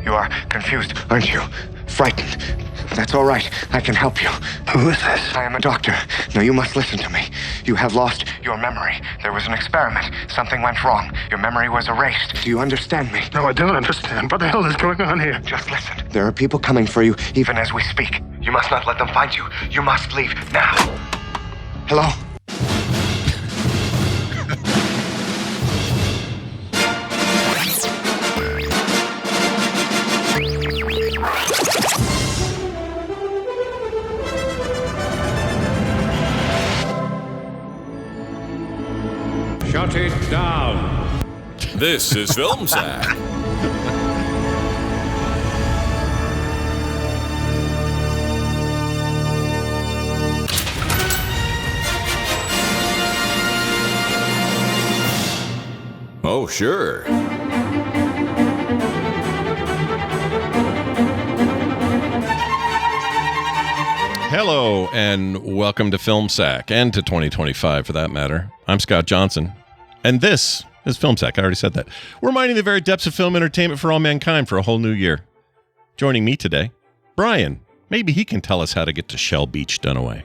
You are confused, aren't you? Frightened. That's all right. I can help you. Who is this? I am a doctor. Now you must listen to me. You have lost your memory. There was an experiment. Something went wrong. Your memory was erased. Do you understand me? No, I don't understand. What the hell is going on here? Just listen. There are people coming for you, even as we speak. You must not let them find you. You must leave now. Hello? Shut it down. This is Film Sack. Oh, sure. Hello, and welcome to Film Sack, and to 2025 for that matter. I'm Scott Johnson, and this is Film Sack. I already said that. We're mining the very depths of film entertainment for all mankind for a whole new year. Joining me today, Brian. Maybe he can tell us how to get to Shell Beach, Dunaway.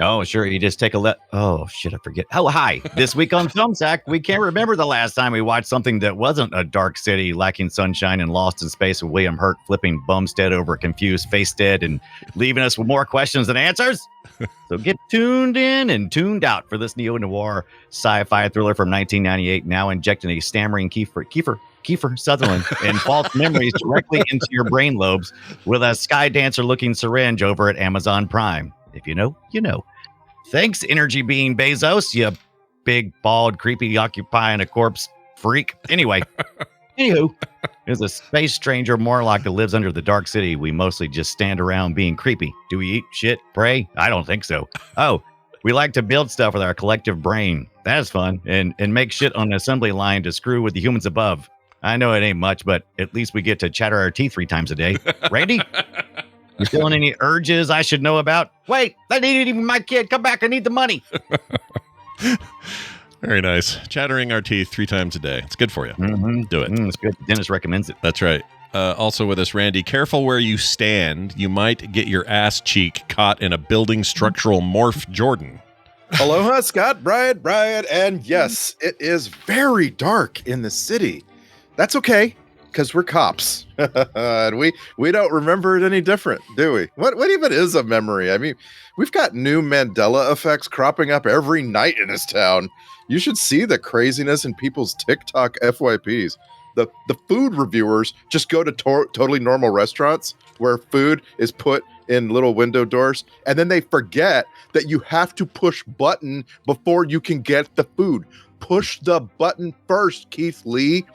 Oh, sure. You just take a Oh, shit, I forget. Oh, hi. This week on Film Sack, we can't remember the last time we watched something that wasn't a dark city lacking sunshine and lost in space with William Hurt flipping Bumstead over a confused Facestead and leaving us with more questions than answers. So get tuned in and tuned out for this neo-noir sci-fi thriller from 1998, now injecting a stammering Kiefer Sutherland and false memories directly into your brain lobes with a Sky Dancer-looking syringe over at Amazon Prime. If you know, you know. Thanks, energy being Bezos, you big, bald, creepy, occupying a corpse freak. Anyway, there's a space stranger Morlock that lives under the dark city. We mostly just stand around being creepy. Do we eat shit, pray? I don't think so. Oh, we like to build stuff with our collective brain. That's fun. And make shit on an assembly line to screw with the humans above. I know it ain't much, but at least we get to chatter our teeth 3 times a day. Randy? You feeling any urges I should know about? Wait, that ain't even my kid. Come back. I need the money. Very nice. Chattering our teeth 3 times a day. It's good for you. Mm-hmm. Do it. It's good. Dennis recommends it. That's right. Also with us, Randy. Careful where you stand. You might get your ass cheek caught in a building structural morph Jordan. Aloha, Scott, Brian, and yes, it is very dark in the city. That's okay, because we're cops. And we don't remember it any different, do we? What even is a memory? I mean, we've got new Mandela effects cropping up every night in this town. You should see the craziness in people's TikTok FYPs. The food reviewers just go to totally normal restaurants where food is put in little window doors, and then they forget that you have to push button before you can get the food. Push the button first, Keith Lee.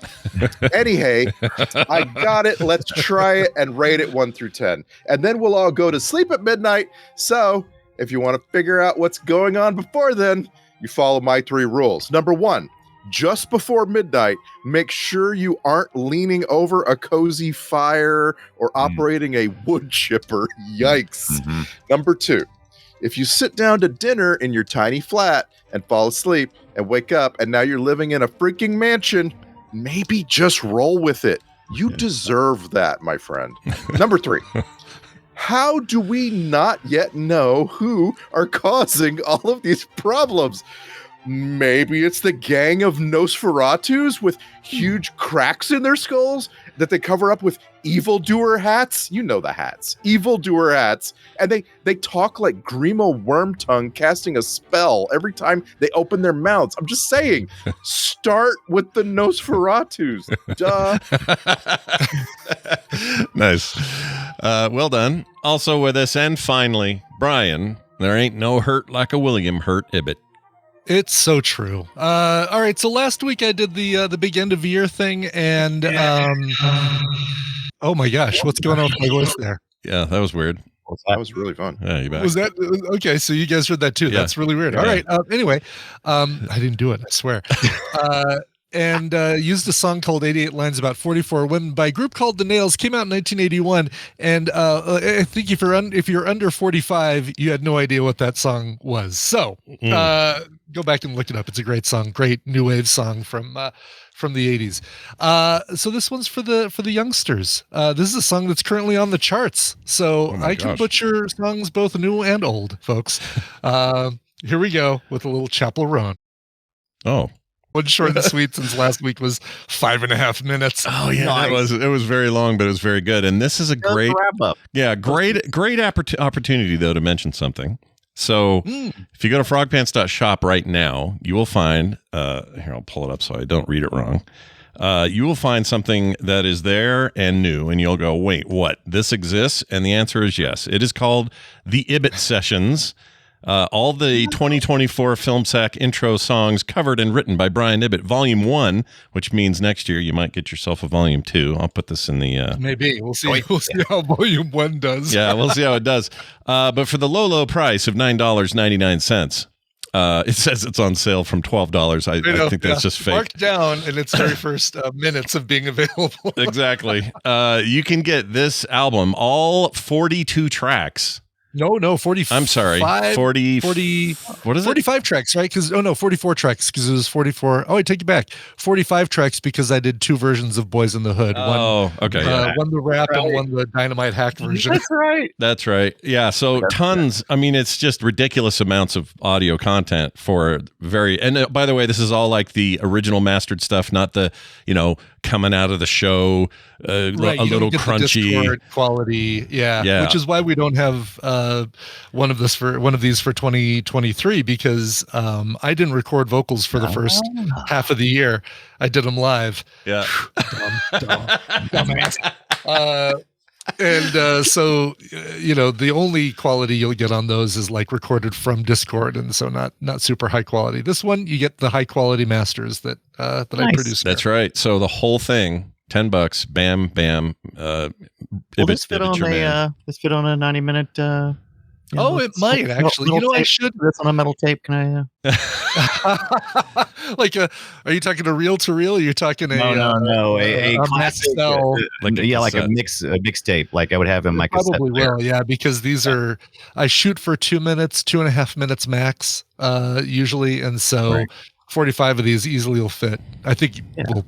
Anyhow, I got it. Let's try it and rate it 1 through 10. And then we'll all go to sleep at midnight. So if you want to figure out what's going on before then, you follow my 3 rules. Number 1, just before midnight, make sure you aren't leaning over a cozy fire or operating a wood chipper. Yikes. Mm-hmm. Number 2, if you sit down to dinner in your tiny flat and fall asleep and wake up and now you're living in a freaking mansion, maybe just roll with it. You deserve that, my friend. Number 3, how do we not yet know who are causing all of these problems? Maybe it's the gang of Nosferatus with huge cracks in their skulls that they cover up with evildoer hats. You know the hats. Evildoer hats. And they talk like Grimo Wormtongue casting a spell every time they open their mouths. I'm just saying, start with the Nosferatus. Duh. Nice. Well done. Also with us, and finally, Brian, there ain't no hurt like a William Hurt Ibbot. It's so true. All right, so last week I did the big end of year thing, and oh my gosh, what's going on with my voice there? Yeah, that was weird. That was really fun. Yeah, you bet. Was that okay? So you guys heard that too? Yeah. That's really weird. Yeah. All right. Anyway, I didn't do it. I swear. and used a song called 88 Lines About 44 Women by a group called The Nails. Came out in 1981, and I think if you're under 45, you had no idea what that song was. So go back and look it up. It's a great song, great new wave song from the 80s. So this one's for the youngsters. This is a song that's currently on the charts. So I can butcher songs both new and old, folks. Here we go with a little Chapel Roan. Oh. One short and sweet since last week was 5.5 minutes. Oh yeah, nice. It was very long, but it was very good. And this is a great wrap up. Yeah, great opportunity though to mention something. So if you go to frogpants.shop right now, you will find here, I'll pull it up so I don't read it wrong. You will find something that is there and new, and you'll go, wait, what? This exists? And the answer is yes. It is called the Ibbot Sessions. All the 2024 Film Sack intro songs covered and written by Brian Ibbott, Volume 1, which means next year you might get yourself a Volume 2. I'll put this in the... Maybe. We'll see. We'll see how Volume 1 does. Yeah, we'll see how it does. But for the low price of $9.99, it says it's on sale from $12. I think that's just fake. Marked down in its very first minutes of being available. Exactly. You can get this album, all 42 tracks. No, 40. I'm sorry, 40. What is 45 tracks, right? 44 tracks because it was 44. Oh, I take it back. 45 tracks because I did 2 versions of Boys in the Hood. Oh, okay. One the rap and one the Dynamite hack version. That's right. Yeah. So tons. I mean, it's just ridiculous amounts of audio content for very. And by the way, this is all like the original mastered stuff, not the coming out of the show a little crunchy the quality. Yeah. Which is why we don't have one of these for 2023 because I didn't record vocals for the first half of the year. I did them live. Yeah. Dumbass. So the only quality you'll get on those is like recorded from Discord, and so not super high quality. This one you get the high quality masters that I produced. That's right. So the whole thing, $10, bam, bam. Will this fit on a 90-minute? It might actually. I should. This on a metal tape. Can I? Are you talking a reel to reel? Or you're talking a classic, like a mixtape. Like I would have in my cassette probably player. Will, yeah, because these are I shoot for 2 minutes, 2.5 minutes max, usually, and so. Right. 45 of these easily will fit. I think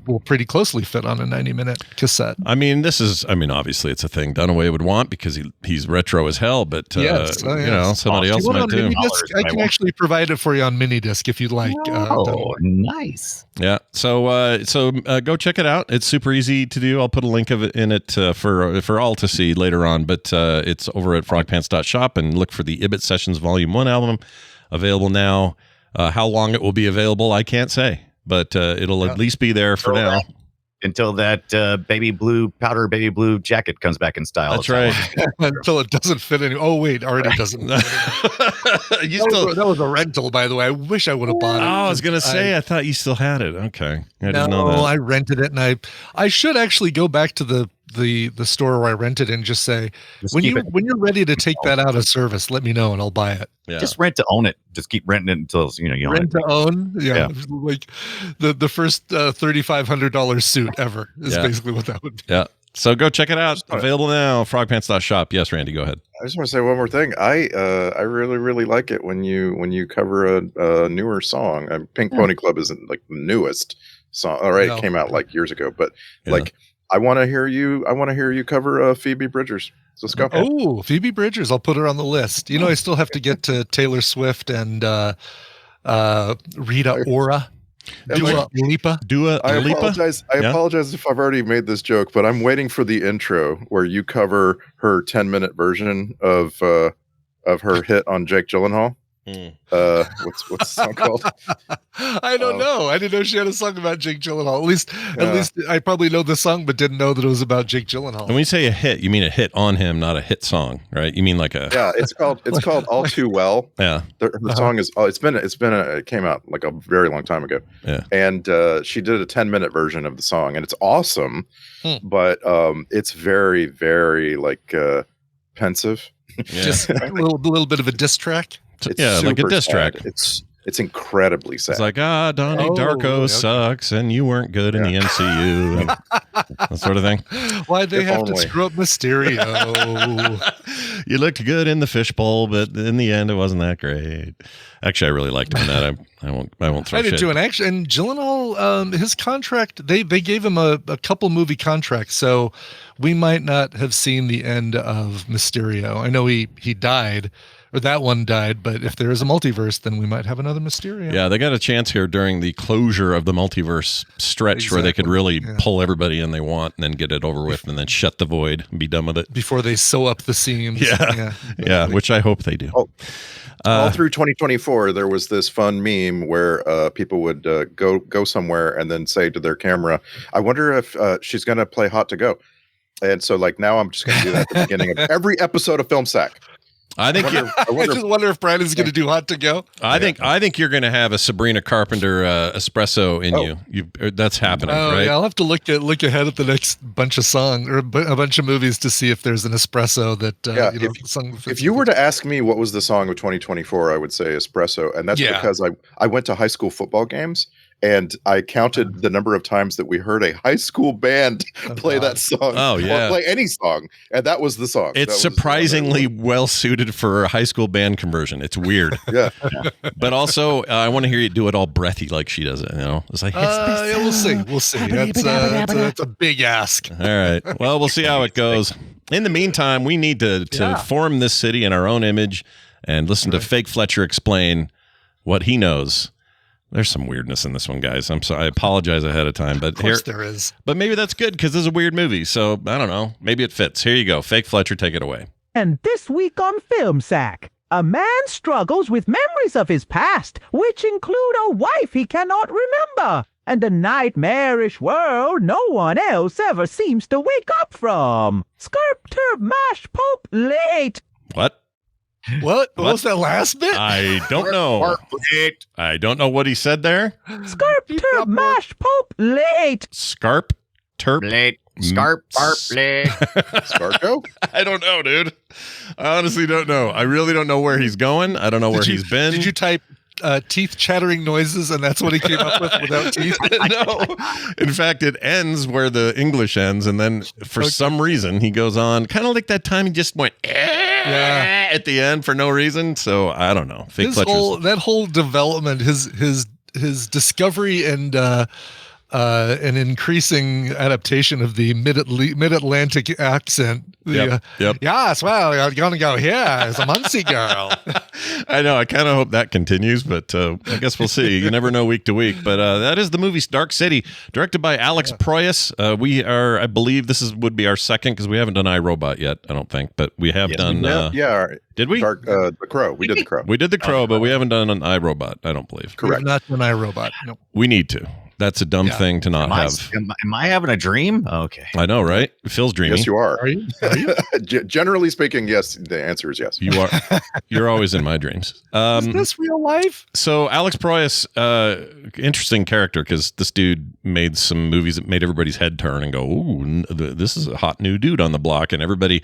will pretty closely fit on a 90-minute cassette. I mean, obviously it's a thing Dunaway would want because he's retro as hell, but somebody else might too. I can actually provide it for you on mini disc if you'd like. Nice. Yeah. So go check it out. It's super easy to do. I'll put a link of it in it for all to see later on, but it's over at frogpants.shop and look for the Ibbot Sessions Volume 1 album available now. How long it will be available, I can't say, but it'll at least be there for now. Until that baby blue jacket comes back in style. That's right. Until it doesn't fit anymore. Oh, wait, already doesn't. That was a rental, by the way. I wish I would have bought it. Oh, I was going to say, I thought you still had it. Okay. I didn't know that. I rented it, and I should actually go back to the store where I rented it and just say, when you're ready to take that out of service, let me know and I'll buy it. Yeah. Just rent to own it. Just keep renting it until you rent to own. Yeah. Like the first $3,500 suit ever is basically what that would be. Yeah. So go check it out. Available now. Frogpants.shop. Yes, Randy, go ahead. I just want to say one more thing. I really, really like it when you cover a newer song. Pink Pony Club isn't like the newest song. All right, it came out like years ago, but I want to hear you cover Phoebe Bridgers. So let's go. Oh, Phoebe Bridgers. I'll put her on the list. I still have to get to Taylor Swift and Rita Ora. Dua Lipa. I apologize if I've already made this joke, but I'm waiting for the intro where you cover her 10-minute version of her hit on Jake Gyllenhaal. What's the song called? I don't know. I didn't know she had a song about Jake Gyllenhaal. At least I probably know the song, but didn't know that it was about Jake Gyllenhaal. And when you say a hit, you mean a hit on him, not a hit song, right? You mean like a it's called All Too Well. Yeah, the song is it came out like a very long time ago. Yeah, and she did a 10-minute version of the song, and it's awesome, but it's very, very like pensive. Just a little bit of a diss track. It's like a diss track. It's incredibly sad. It's like, Donnie Darko really? Okay. sucks, and you weren't good in the MCU, and that sort of thing. Why'd they If have to only. screw up Mysterio? You looked good in the fishbowl, but in the end, it wasn't that great. Actually, I really liked him in that. I won't throw I did shit. too, and actually, and Gyllenhaal, his contract, they gave him a couple movie contracts, so we might not have seen the end of Mysterio. I know he died, or that one died, but if there is a multiverse, then we might have another Mysterio. Yeah, they got a chance here during the closure of the multiverse stretch where they could really pull everybody in they want and then get it over with and then shut the void and be done with it. Before they sew up the seams. Yeah, which I hope they do. All through 2024, there was this fun meme where people would go somewhere and then say to their camera, "I wonder if she's going to play Hot to Go." And so, like, now I'm just going to do that at the beginning of every episode of Film Sack. I think I just wonder if Brandon's going to do Hot to Go. I think you're going to have a Sabrina Carpenter espresso in you. That's happening, right? Yeah, I'll have to look ahead at the next bunch of a bunch of movies to see if there's an espresso that song. If you were to ask me what was the song of 2024, I would say Espresso, and that's because I went to high school football games. And I counted the number of times that we heard a high school band play that song. Oh, yeah. Or play any song. And that was the song. It's surprisingly well suited for a high school band conversion. It's weird. Yeah. But also, I want to hear you do it all breathy like she does it. It's like, we'll see. It's a big ask. All right. Well, we'll see how it goes. In the meantime, we need to form this city in our own image and listen to Fake Fletcher explain what he knows. There's some weirdness in this one, guys. I'm sorry. I apologize ahead of time, but of course there is. But maybe that's good because this is a weird movie. So I don't know. Maybe it fits. Here you go. Fake Fletcher, take it away. And this week on Film Sack, a man struggles with memories of his past, which include a wife he cannot remember, and a nightmarish world no one else ever seems to wake up from. Skirp, turb, mash, pulp, late. What? What was that last bit? I don't know. I don't know what he said there. Scarp, turb, mash, pulp, late. Scarp, terp, late. Scarp, late. Scarco? I don't know, dude. I honestly don't know. I really don't know where he's going. I don't know where he's been. Did you type teeth chattering noises and that's what he came up with without teeth? No. In fact, it ends where the English ends, and then for some reason he goes on, kind of like that time he just went at the end for no reason. So I don't know. That whole development, his discovery and an increasing adaptation of the mid-Atlantic accent. Yep. Yes, well, you're gonna go here as a Muncie girl. I know. I kind of hope that continues, but I guess we'll see. You never know week to week. But that is the movie Dark City, directed by Alex Proyas. I believe this would be our second because we haven't done iRobot yet. I don't think, but we have done. Did we? The Crow. We did the Crow. We did the Crow, but we haven't done an iRobot. I don't believe. Correct. We have not done iRobot. No. We need to. That's a dumb thing to not have. Am I having a dream? Okay. I know, right? Phil's dreaming. Yes, you are. Are you? Generally speaking, yes. The answer is yes. You are. You're always in my dreams. Is this real life? So Alex Proyas, interesting character because this dude made some movies that made everybody's head turn and go, "Ooh, this is a hot new dude on the block," and everybody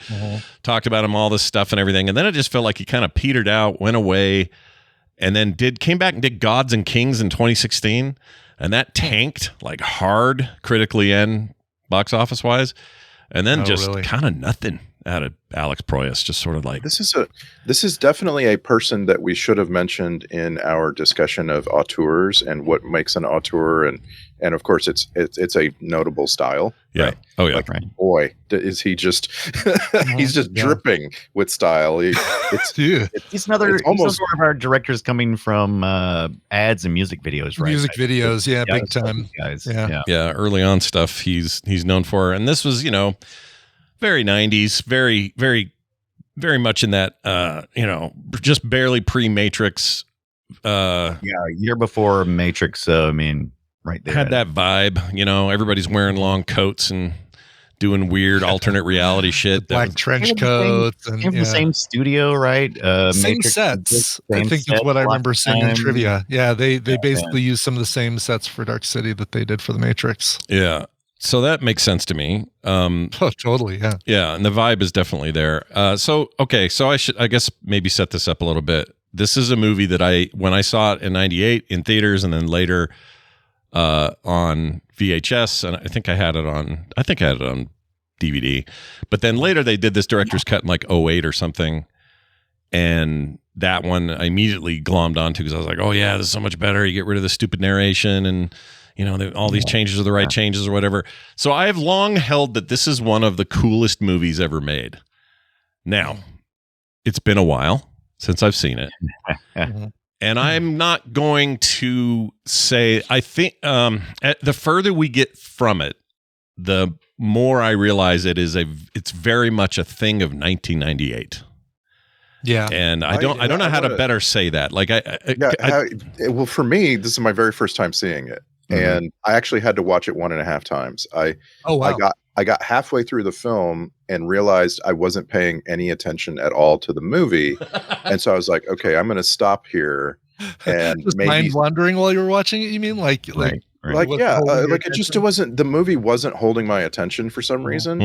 talked about him, all this stuff and everything. And then it just felt like he kind of petered out, went away, and then came back and did Gods and Kings in 2016. And that tanked like hard critically and box office wise. And then kind of nothing out of Alex Proyas, just sort of like this is definitely a person that we should have mentioned in our discussion of auteurs and what makes an auteur, and of course it's a notable style. Yeah. Right? Oh yeah. Like, boy, is he just he's just dripping with style. He's another one of our directors coming from ads and music videos, right? Music videos, big time. Guys. Yeah, early on stuff he's known for. And this was, very 90s, very, very, very much in that, just barely pre-Matrix. A year before Matrix, right there. Had that vibe, everybody's wearing long coats and doing weird alternate reality shit. Black trench coats. Came from the same studio, right? Same Matrix sets. I think that's what I remember seeing in trivia. Yeah, they basically used some of the same sets for Dark City that they did for the Matrix. Yeah. So that makes sense to me. Totally, yeah. Yeah, and the vibe is definitely there. So I should, I guess, maybe set this up a little bit. this is a movie that when I saw it in 98 in theaters and then later on VHS, and I think I had it on DVD, but then later they did this director's cut in like 08 or something. And that one I immediately glommed onto because I was like, oh yeah, this is so much better. You get rid of the stupid narration and, you know, all these changes are the right changes or whatever. So I have long held that this is one of the coolest movies ever made. Now, it's been a while since I've seen it. And I'm not going to say, I think the further we get from it, the more I realize it's very much a thing of 1998. Yeah, and I don't know how to better say that. Like well, for me, this is my very first time seeing it, and I actually had to watch it 1.5 times. I got halfway through the film and realized I wasn't paying any attention at all to the movie, and so I was like, okay, I'm going to stop here and just maybe mind wandering while you were watching it. You mean like it wasn't the movie wasn't holding my attention for some reason,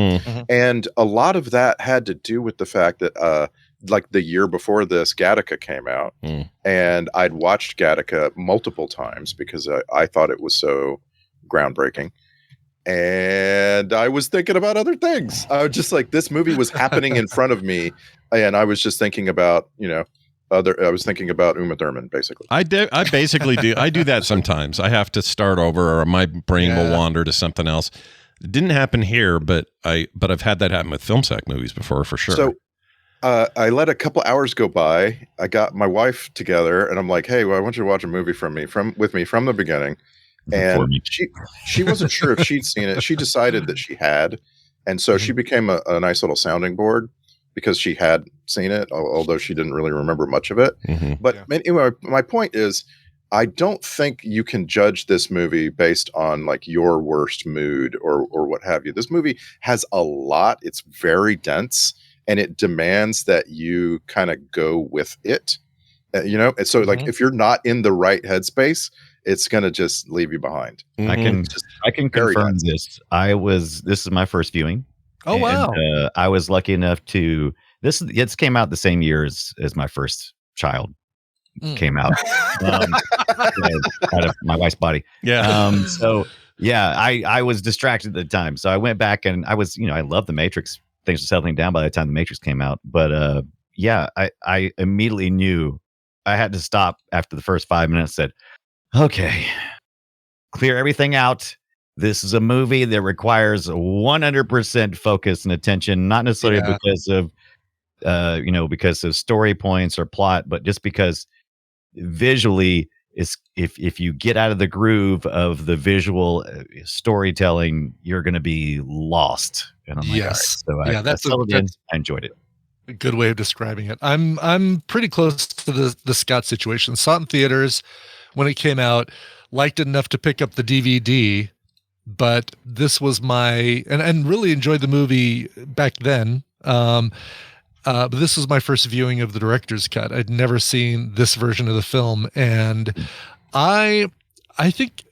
and a lot of that had to do with the fact that like the year before this, Gattaca came out, and I'd watched Gattaca multiple times because I thought it was so groundbreaking. And I was thinking about other things. I was just like, this movie was happening in front of me, and I was just thinking about, I was thinking about Uma Thurman, basically. I basically do. I do that sometimes. I have to start over, or my brain will wander to something else. It didn't happen here, but I've had that happen with film sack movies before, for sure. So I let a couple hours go by. I got my wife together, and I'm like, "Hey, well, I want you to watch a movie with me from the beginning." And she wasn't sure if she'd seen it. She decided that she had, and so she became a nice little sounding board because she had seen it, although she didn't really remember much of it. But anyway, my point is, I don't think you can judge this movie based on like your worst mood or what have you. This movie has a lot. It's very dense. And it demands that you kind of go with it, And so, like, if you're not in the right headspace, it's gonna just leave you behind. I can confirm this. This is my first viewing. Oh wow! I was lucky enough to it came out the same year as my first child came out out of my wife's body. Yeah. So yeah, I was distracted at the time, so I went back and I was I love The Matrix. Things were settling down by the time The Matrix came out. But I immediately knew I had to stop after the first 5 minutes, said, okay, clear everything out. This is a movie that requires 100% focus and attention, not necessarily because of story points or plot, but just because visually if you get out of the groove of the visual storytelling, you're going to be lost. And I'm like, yes. All right. So I enjoyed it. A good way of describing it. I'm pretty close to the Scott situation. Saw it in theaters when it came out, liked it enough to pick up the DVD, but this was and really enjoyed the movie back then. But this was my first viewing of the director's cut. I'd never seen this version of the film, and I think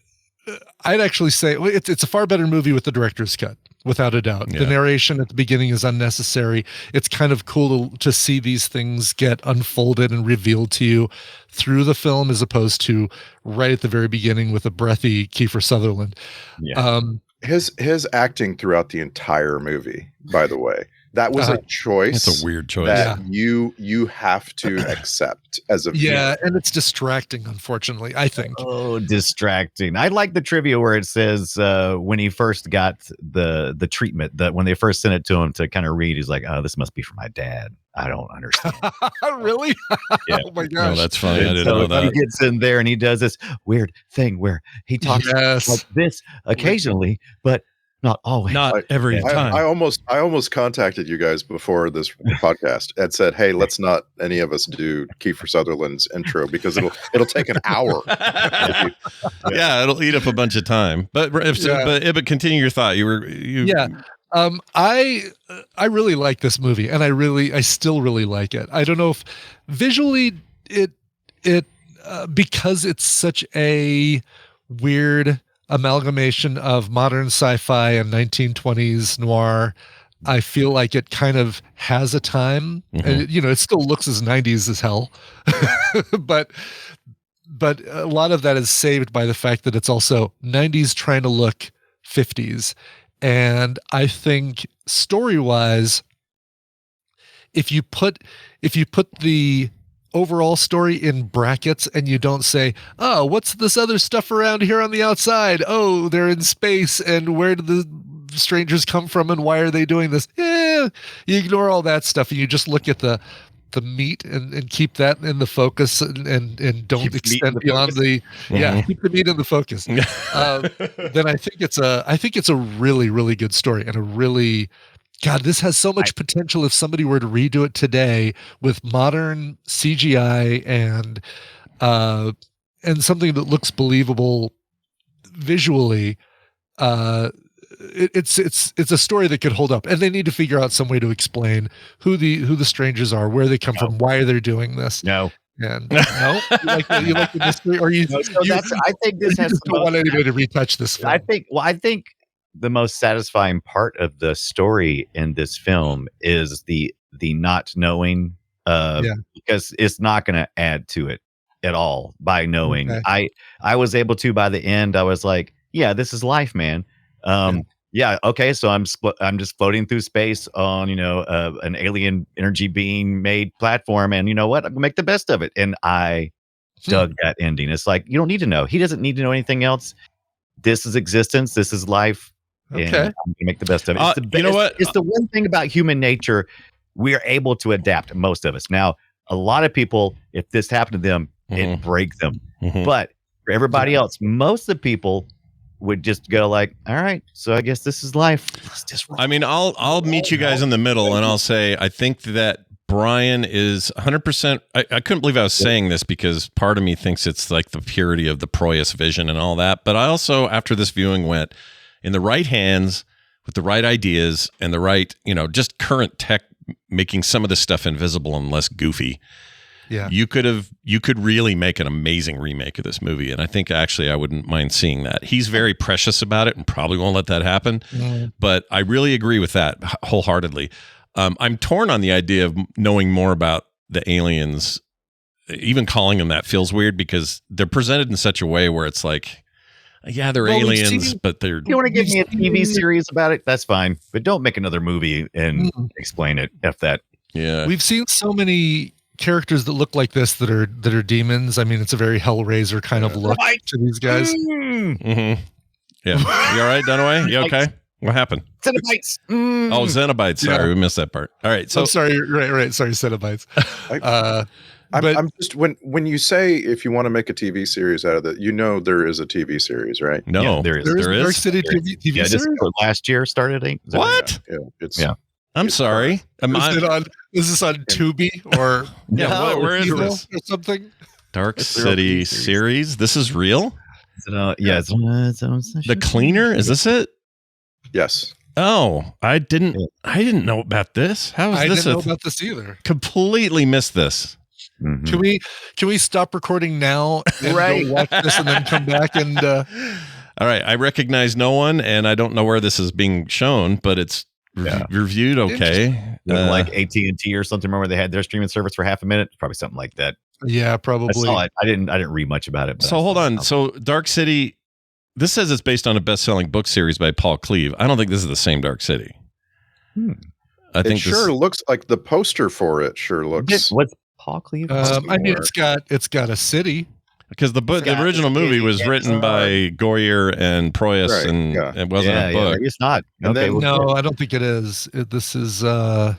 I'd actually say it's a far better movie with the director's cut, without a doubt. The narration at the beginning is unnecessary. It's kind of cool to see these things get unfolded and revealed to you through the film, as opposed to right at the very beginning with a breathy Kiefer Sutherland. His acting throughout the entire movie, by the way. That was a choice. It's a weird choice that you have to accept as a viewer. And it's distracting, unfortunately, I think. Oh, distracting. I like the trivia where it says when he first got the treatment, that when they first sent it to him to kind of read, he's like, oh, this must be for my dad. I don't understand. Really? Yeah. Oh my gosh. No, that's funny. I didn't know that. He gets in there and he does this weird thing where he talks like this occasionally, but not always. Not every time. I almost contacted you guys before this podcast and said, "Hey, let's not any of us do Kiefer Sutherland's intro because it'll take an hour." Yeah, it'll eat up a bunch of time. But continue your thought. I really like this movie, and I still really like it. I don't know if visually it because it's such a weird amalgamation of modern sci-fi and 1920s noir I feel like it kind of has a time, and it still looks as 90s as hell, but a lot of that is saved by the fact that it's also 90s trying to look 50s. And I think story-wise, if you put the overall story in brackets and you don't say, oh, what's this other stuff around here on the outside? Oh, they're in space, and where did the strangers come from and why are they doing this? You ignore all that stuff and you just look at the meat and keep that in the focus and don't extend beyond keep the meat in the focus. Then I think it's a really, really good story, and a really, God, this has so much potential if somebody were to redo it today with modern CGI and something that looks believable visually. It's a story that could hold up, and they need to figure out some way to explain who the strangers are, where they come from, why they're doing this. No. And no, you like the mystery, or you? I think this has don't want anybody to retouch this film. I think the most satisfying part of the story in this film is the not knowing, because it's not going to add to it at all by knowing. Okay. I was able to, by the end, I was like, yeah, this is life, man. Okay, so I'm just floating through space on an alien energy being made platform, and you know what, I'm gonna make the best of it. And I dug that ending. It's like, you don't need to know. He doesn't need to know anything else. This is existence. This is life. Okay, and I'm gonna make the best of it. It's the best, you know what? It's the one thing about human nature. We are able to adapt, most of us. Now, a lot of people, if this happened to them, it breaks them. But for everybody else, most of the people would just go like, all right, so I guess this is life. I mean, I'll meet you guys in the middle, and I'll say I think that Brian is 100%. I couldn't believe I was saying this, because part of me thinks it's like the purity of the Proyas vision and all that. But I also, after this viewing, went in the right hands with the right ideas and the right, just current tech, making some of this stuff invisible and less goofy. Yeah, you could really make an amazing remake of this movie, and I think actually I wouldn't mind seeing that. He's very precious about it and probably won't let that happen, but I really agree with that wholeheartedly. I'm torn on the idea of knowing more about the aliens. Even calling them that feels weird, because they're presented in such a way where it's like, yeah, they're aliens, but they're... You want to give me a TV series about it? That's fine, but don't make another movie and explain it. F that. Yeah, we've seen so many characters that look like this that are demons. I mean, it's a very Hellraiser kind of look to these guys. Yeah, you all right, Dunaway? You okay? What happened? Cenobites. Oh, Xenobites. Sorry, we missed that part. All right, so I'm sorry. Right. Sorry, Cenobites. I'm just, when you say if you want to make a TV series out of it, there is a TV series, right? No, yeah, there is. Dark City TV series. Last year started. What? Yeah. I'm sorry. Is this on Tubi or where is this? Or something? Dark City series. This is real? It's The Cleaner? Is this it? Yes. Oh, I didn't know about this. How is I this? didn't know about this either. Completely missed this. Can we stop recording now and go watch this and then come back and all right, I recognize no one, and I don't know where this is being shown, but it's reviewed okay. Like AT&T or something. Remember they had their streaming service for half a minute? Probably something like that. Yeah, probably. I saw it. I didn't read much about it. So hold on. So Dark City, this says it's based on a best-selling book series by Paul Cleave. I don't think this is the same Dark City. I think it looks like the poster for it sure looks. What's Paul Cleave? I mean, it's got a city. Because the original movie was written by Goyer and Proyas, and it wasn't a book. It's not. No, I don't think it is. This is by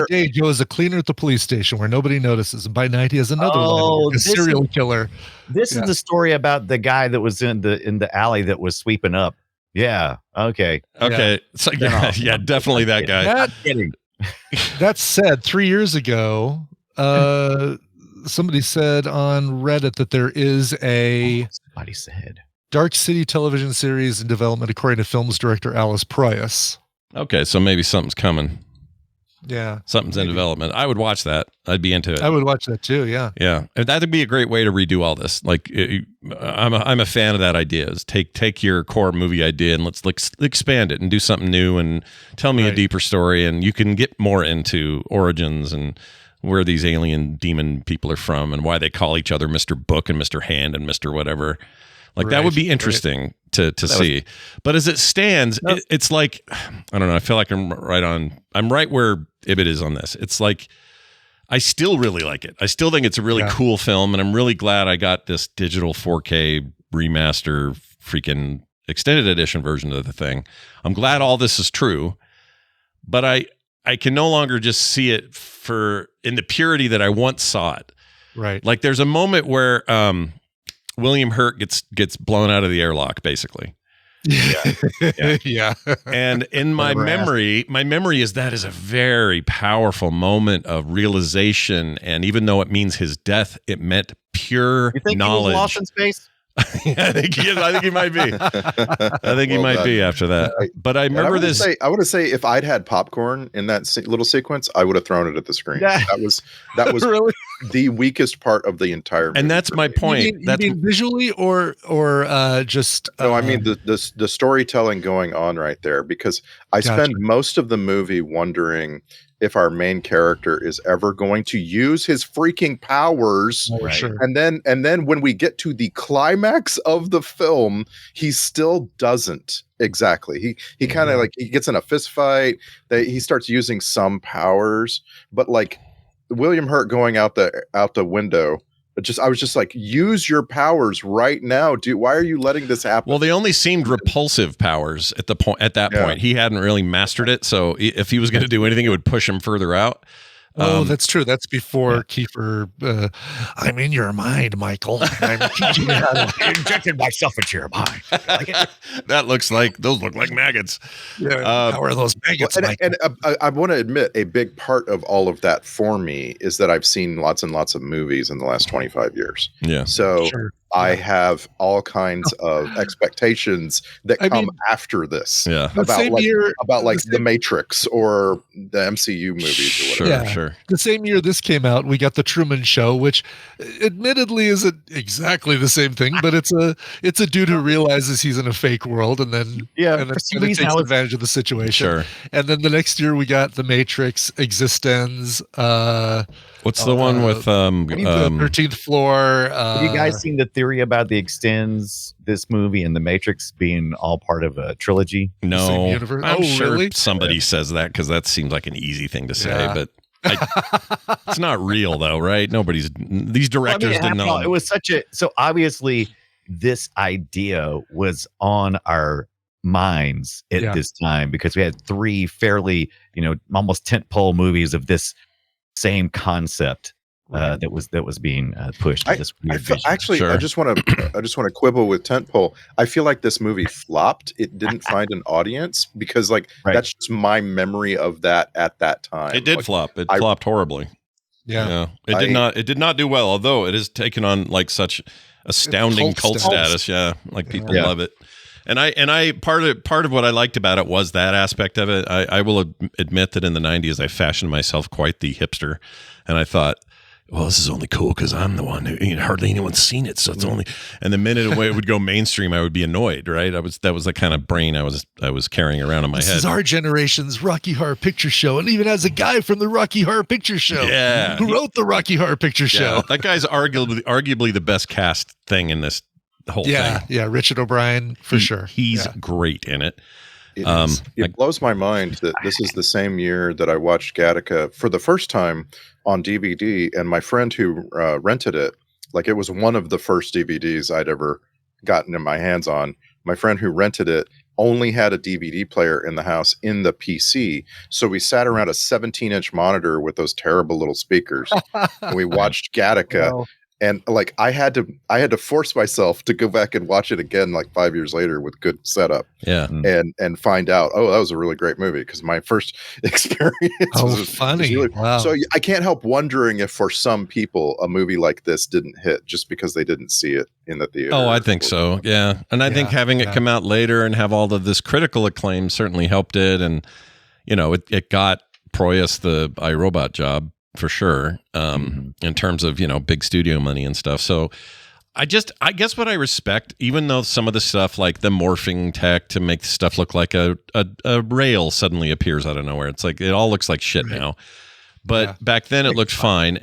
day, Joe is a cleaner at the police station where nobody notices, and by night he has another one, a serial killer. This is the story about the guy that was in the alley that was sweeping up. Yeah. Okay. It's like, definitely that guy. That said, 3 years ago, somebody said on Reddit that there is somebody said Dark City television series in development, according to films director Alice Proyas. Okay, so maybe something's coming. Yeah. Something's in development. I would watch that. I'd be into it. I would watch that too. Yeah. Yeah, and that'd be a great way to redo all this. Like, I'm a fan of that idea. Is take your core movie idea and let's expand it and do something new and tell me a deeper story. And you can get more into origins and where these alien demon people are from and why they call each other Mr. Book and Mr. Hand and Mr. Whatever. Like that would be interesting to see. But as it stands, it's like, I don't know. I feel like I'm right where Ibit is on this. It's like, I still really like it. I still think it's a really cool film, and I'm really glad I got this digital 4K remaster freaking extended edition version of the thing. I'm glad all this is true, but I can no longer just see it in the purity that I once saw it. Right. Like there's a moment where William Hurt gets blown out of the airlock, basically. Yeah. And in my memory is that is a very powerful moment of realization. And even though it means his death, it meant pure You think knowledge. he was lost in space? I think he might be. I think he might be after that. But I remember this. I want to say, if I'd had popcorn in that little sequence, I would have thrown it at the screen. Yeah. That was Really? the weakest part of the entire movie. And that's my point. You mean visually or just? No, I mean the storytelling going on right there, because I spend most of the movie wondering if our main character is ever going to use his freaking powers. For sure. And then when we get to the climax of the film, he still doesn't. Exactly. He kind of like, he gets in a fist fight, he starts using some powers, but like William Hurt going out the window, I was just like, use your powers right now, dude. Why are you letting this happen? Well, they only seemed repulsive powers at that point. He hadn't really mastered it, so if he was going to do anything, it would push him further out. That's true. That's before Kiefer. I'm in your mind, Michael. I'm teaching you how to Injected myself into your mind. Like it? Those look like maggots. how are those maggots, Michael? And I want to admit, a big part of all of that for me is that I've seen lots and lots of movies in the last 25 years. Yeah. So Sure. I have all kinds of expectations that come after this. Yeah. Same year, The Matrix or the MCU movies or whatever. Sure. The same year this came out, we got The Truman Show, which admittedly isn't exactly the same thing, but it's a dude who realizes he's in a fake world and then takes advantage of the situation. Sure. And then the next year we got The Matrix, Existenz. What's the one with the 13th Floor? Have you guys seen the theory about the Extends, this movie, and The Matrix being all part of a trilogy? Same No, universe? I'm Oh, sure really? somebody says that because that seems like an easy thing to say, Yeah. but it's not real though, right? These directors didn't know. It was so obviously this idea was on our minds at this time, because we had three fairly, almost tentpole movies of this same concept that was being pushed. I just want to quibble with tentpole. I feel like this movie flopped. It didn't find an audience because that's just my memory of that at that time. It did flop. It flopped horribly. Yeah. It did not do well, although it has taken on like such astounding cult status. Yeah. Like people love it. And I part of what I liked about it was that aspect of it. I will admit that in the 90s I fashioned myself quite the hipster, and I thought, well, this is only cool because I'm the one who hardly anyone's seen it, so it's only. And the minute it would go mainstream, I would be annoyed. Right? That was the kind of brain I was carrying around in my head. This is our generation's Rocky Horror Picture Show, and even as a guy from the Rocky Horror Picture Show, who wrote the Rocky Horror Picture Show. That guy's arguably the best cast thing in this whole thing. Yeah, Richard O'Brien for sure. He's great in it. It blows my mind that this is the same year that I watched Gattaca for the first time on DVD, and my friend who rented it, like it was one of the first DVDs I'd ever gotten in my hands on. My friend who rented it only had a DVD player in the house in the PC, so we sat around a 17-inch monitor with those terrible little speakers, and we watched Gattaca. Wow. And like I had to force myself to go back and watch it again like 5 years later with good setup. Yeah. And find out, that was a really great movie, because my first experience was funny. really, wow. So I can't help wondering if for some people a movie like this didn't hit just because they didn't see it in the theater. Oh, I think so. Yeah. And I think having it come out later and have all of this critical acclaim certainly helped it. And it got Proyas the iRobot job for sure, in terms of, big studio money and stuff. So I guess what I respect, even though some of the stuff like the morphing tech to make stuff look like a rail suddenly appears out of nowhere. It's like, it all looks like shit now. But back then it looked fine.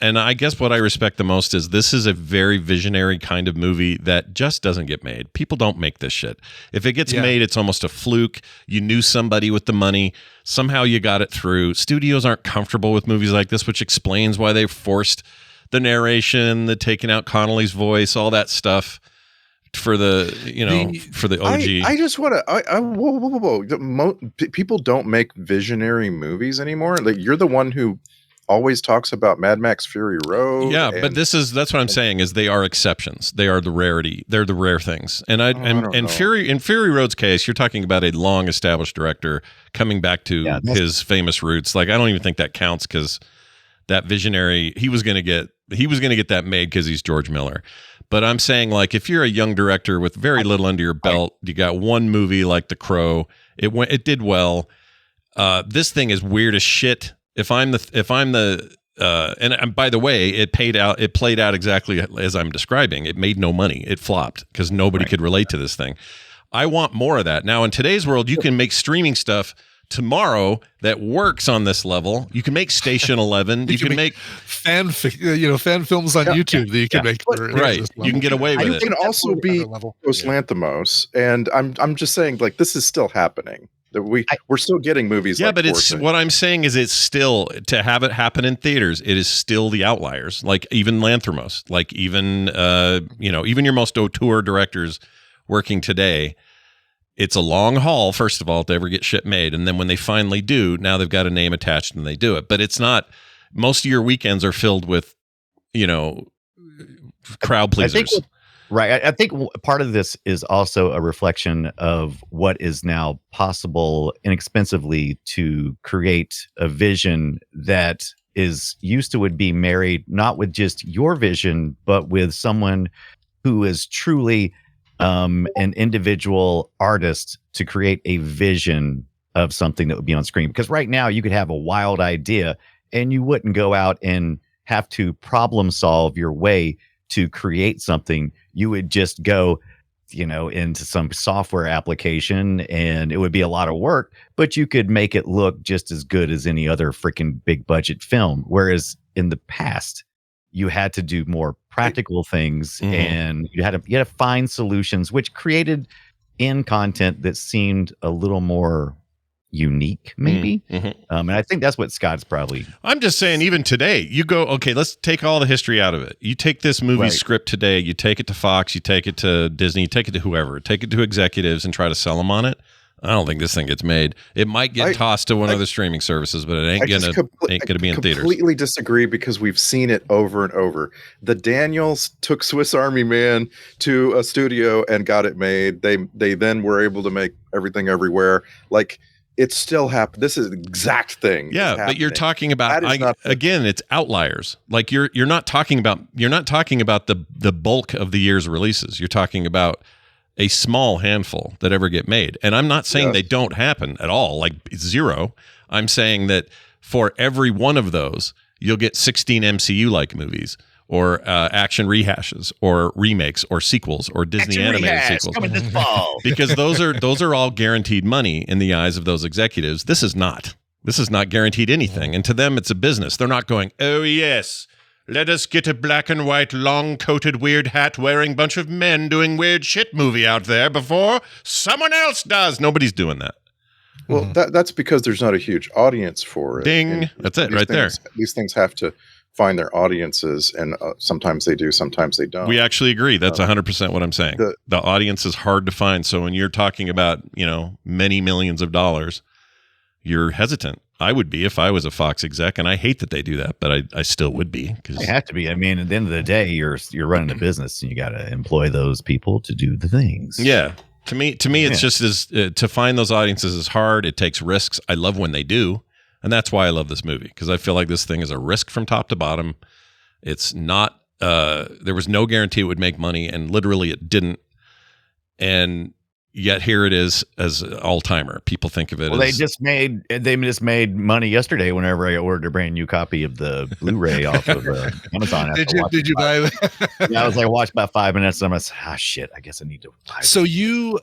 And I guess what I respect the most is this is a very visionary kind of movie that just doesn't get made. People don't make this shit. If it gets made, it's almost a fluke. You knew somebody with the money. Somehow you got it through. Studios aren't comfortable with movies like this, which explains why they forced the narration, the taking out Connolly's voice, all that stuff for the, for the OG. I just want to, whoa. People don't make visionary movies anymore. Like, you're the one who always talks about Mad Max Fury Road. Yeah, but that's what I'm saying is they are exceptions. They are the rarity. They're the rare things. And in Fury Road's case, you're talking about a long established director coming back to his famous roots. Like, I don't even think that counts because that visionary, he was going to get that made because he's George Miller. But I'm saying, like, if you're a young director with very little under your belt, you got one movie like The Crow, it did well. This thing is weird as shit. If I'm the and by the way, it played out exactly as I'm describing. It made no money. It flopped because nobody could relate to this thing. I want more of that. Now, in today's world, you can make streaming stuff tomorrow that works on this level. You can make Station 11. You can make fan films on YouTube that you can make. Right. You can get away with it. It can also be Los Lanthimos. And I'm just saying, like, this is still happening. We're still getting movies. Yeah, but it's what I'm saying is it's still, to have it happen in theaters, it is still the outliers. Like even Lanthimos, like even even your most auteur directors working today. It's a long haul, first of all, to ever get shit made, and then when they finally do, now they've got a name attached and they do it. But it's not. Most of your weekends are filled with, crowd pleasers. I think part of this is also a reflection of what is now possible inexpensively to create a vision that is used to would be married not with just your vision, but with someone who is truly an individual artist to create a vision of something that would be on screen. Because right now you could have a wild idea and you wouldn't go out and have to problem solve your way to create something. You would just go, into some software application and it would be a lot of work, but you could make it look just as good as any other freaking big budget film. Whereas in the past, you had to do more practical things and you had to find solutions, which created content that seemed a little more unique, maybe. And I think that's what Scott's probably. I'm just saying, even today, you go, okay, let's take all the history out of it. You take this movie script today, you take it to Fox, you take it to Disney, you take it to whoever, take it to executives and try to sell them on it. I don't think this thing gets made. It might get tossed to one of the streaming services, but it ain't gonna be in theaters. I completely disagree because we've seen it over and over. The Daniels took Swiss Army Man to a studio and got it made. They then were able to make Everything Everywhere. Like, it's still happening. This is the exact thing. Yeah, but you're talking about again, it's outliers. Like you're not talking about the bulk of the year's releases. You're talking about a small handful that ever get made. And I'm not saying they don't happen at all, like zero. I'm saying that for every one of those, you'll get 16 MCU-like movies or action rehashes or remakes or sequels or Disney animated sequels. Coming this fall. Because those are all guaranteed money in the eyes of those executives. This is not guaranteed anything. And to them, it's a business. They're not going, oh, yes, let us get a black and white, long-coated, weird hat-wearing bunch of men doing weird shit movie out there before someone else does. Nobody's doing that. Well, that's because there's not a huge audience for it. Ding. And that's it right there. These things have to find their audiences, and sometimes they do, sometimes they don't. We actually agree. That's 100% what I'm saying. The audience is hard to find. So when you're talking about, many millions of dollars, you're hesitant. I would be if I was a Fox exec, and I hate that they do that, but I still would be. Because they have to be. I mean, at the end of the day, you're running a business, and you got to employ those people to do the things. Yeah. To me, it's just as to find those audiences is hard. It takes risks. I love when they do, and that's why I love this movie, because I feel like this thing is a risk from top to bottom. It's not. There was no guarantee it would make money, and literally it didn't. And yet here it is as an all-timer. People think of it Well, as... they just made money yesterday whenever I ordered a brand new copy of the Blu-ray off of Amazon. Did you buy that? Yeah, I was like, watched about 5 minutes, and I was like, shit, I guess I need to buy it. So you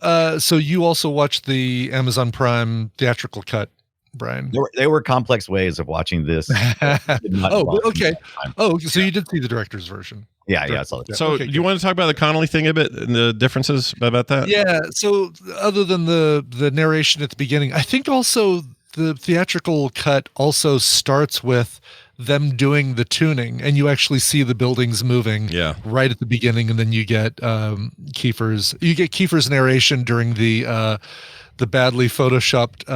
also watched the Amazon Prime theatrical cut, Brian? They were complex ways of watching this. Oh, okay. Oh, so you did see the director's version? Yeah, I saw it. So Okay, do you want to talk about the Connolly thing a bit and the differences about that? Yeah. So other than the narration at the beginning, I think also the theatrical cut also starts with them doing the tuning, and you actually see the buildings moving right at the beginning, and then you get Kiefer's narration during the badly photoshopped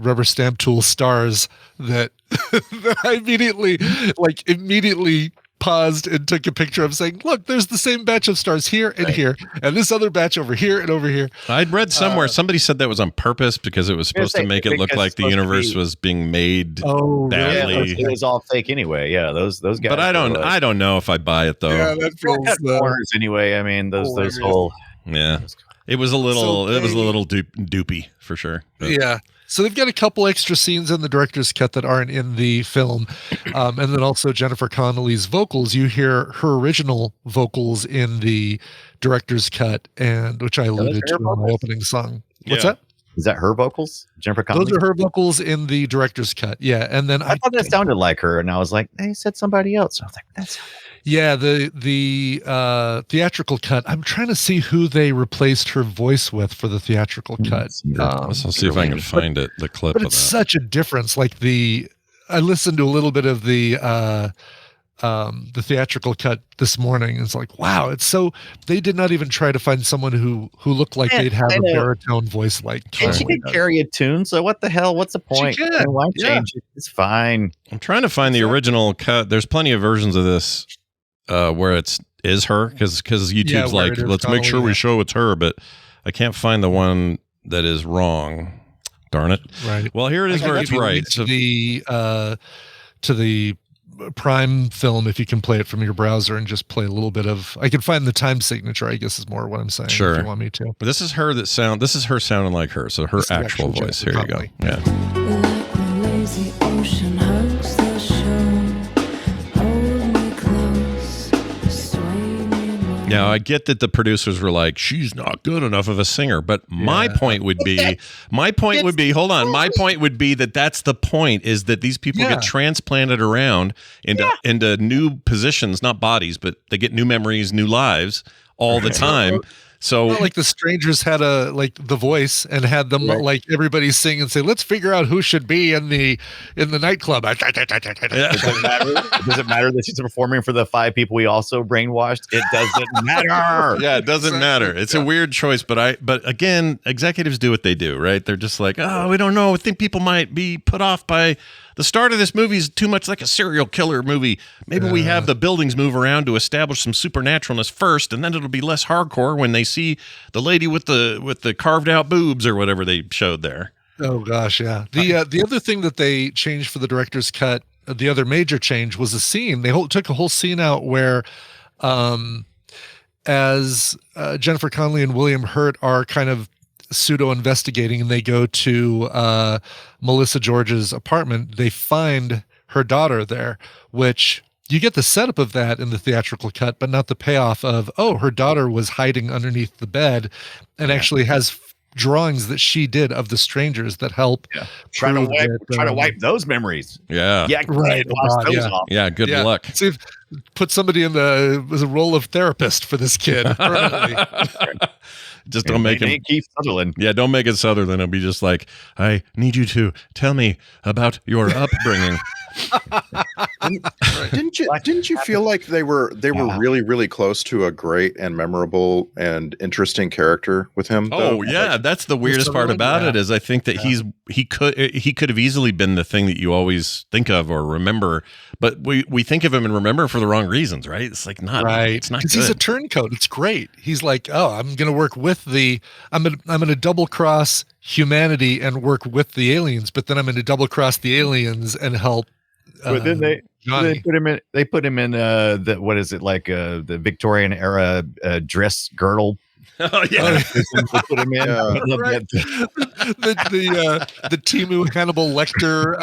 rubber stamp tool stars that that I immediately paused and took a picture of, saying, look, there's the same batch of stars here and here, and this other batch over here and over here. I'd read somewhere somebody said that was on purpose because it was supposed to make it look like the universe was being made badly. Really? It was all fake anyway. Yeah, those guys. But I don't know if I buy it though. Yeah, that feels corners anyway. I mean, those whole It was a little doopy for sure. But. Yeah. So they've got a couple extra scenes in the director's cut that aren't in the film. And then also Jennifer Connelly's vocals. You hear her original vocals in the director's cut, and which I alluded to in my opening song. What's that? Is that her vocals? Jennifer Connelly? Those are her vocals in the director's cut. Yeah. And then I thought that sounded like her, and I was like, they said somebody else. I was like, that's... Yeah, the theatrical cut. I'm trying to see who they replaced her voice with for the theatrical cut. I'll see if I can find it. The clip. But it's such a difference. Like I listened to a little bit of the theatrical cut this morning. It's like, wow, it's so. They did not even try to find someone who looked like they'd have a baritone voice like. And she could carry a tune. So what the hell? What's the point? Why change it? It's fine. I'm trying to find the original cut. There's plenty of versions of this. Where is her because YouTube's like, let's make sure we show it's her, but I can't find the one that is wrong. Darn it! Right. Well, here it is where it's right. So to the Prime film, if you can play it from your browser and just play a little bit of, I can find the time signature. I guess is more what I'm saying. Sure. If you want me to. But this is her This is her sounding like her. So her actual voice. Here you go. Yeah. Now, I get that the producers were like, she's not good enough of a singer, but my point would be, hold on, my point would be that that's the point, is that these people get transplanted around into new positions, not bodies, but they get new memories, new lives all the time. So like the Strangers had the voice and had them like everybody sing and say, let's figure out who should be in the nightclub. Does it matter that she's performing for the 5 people we also brainwashed? It doesn't matter. Yeah, it doesn't matter. It's a weird choice, but again, executives do what they do, right? They're just like, oh, we don't know. I think people might be put off by the start of this movie is too much like a serial killer movie. Maybe we have the buildings move around to establish some supernaturalness first, and then it'll be less hardcore when they see the lady with the carved out boobs or whatever they showed there. Oh gosh, yeah. The other thing that they changed for the director's cut, the other major change was a scene. They took a whole scene out where, as Jennifer Connelly and William Hurt are kind of pseudo investigating, and they go to Melissa George's apartment, they find her daughter there, which you get the setup of that in the theatrical cut, but not the payoff of, oh, her daughter was hiding underneath the bed and actually has drawings that she did of the Strangers that help try to wipe those memories. Yeah. Yeah. Right. Yeah. Good luck. See, put somebody in the role of therapist for this kid permanently. Just don't make him Keith Sutherland. Yeah, don't make it Sutherland. It'll be just like, I need you to tell me about your upbringing. Didn't you feel like they were really, really close to a great and memorable and interesting character with him? Oh yeah, that's the weirdest part about it, is I think that he could have easily been the thing that you always think of or remember, but we think of him and remember for the wrong reasons, right? It's like not right. It's not good. He's a turncoat. It's great. He's like, oh, I'm going to work with I'm going to double cross humanity and work with the aliens, but then I'm going to double cross the aliens and help. But then they put him in the what is it, like the Victorian era dress girdle Oh yeah. Put him in. Yeah. I love Right. that. the Timu Hannibal Lecter.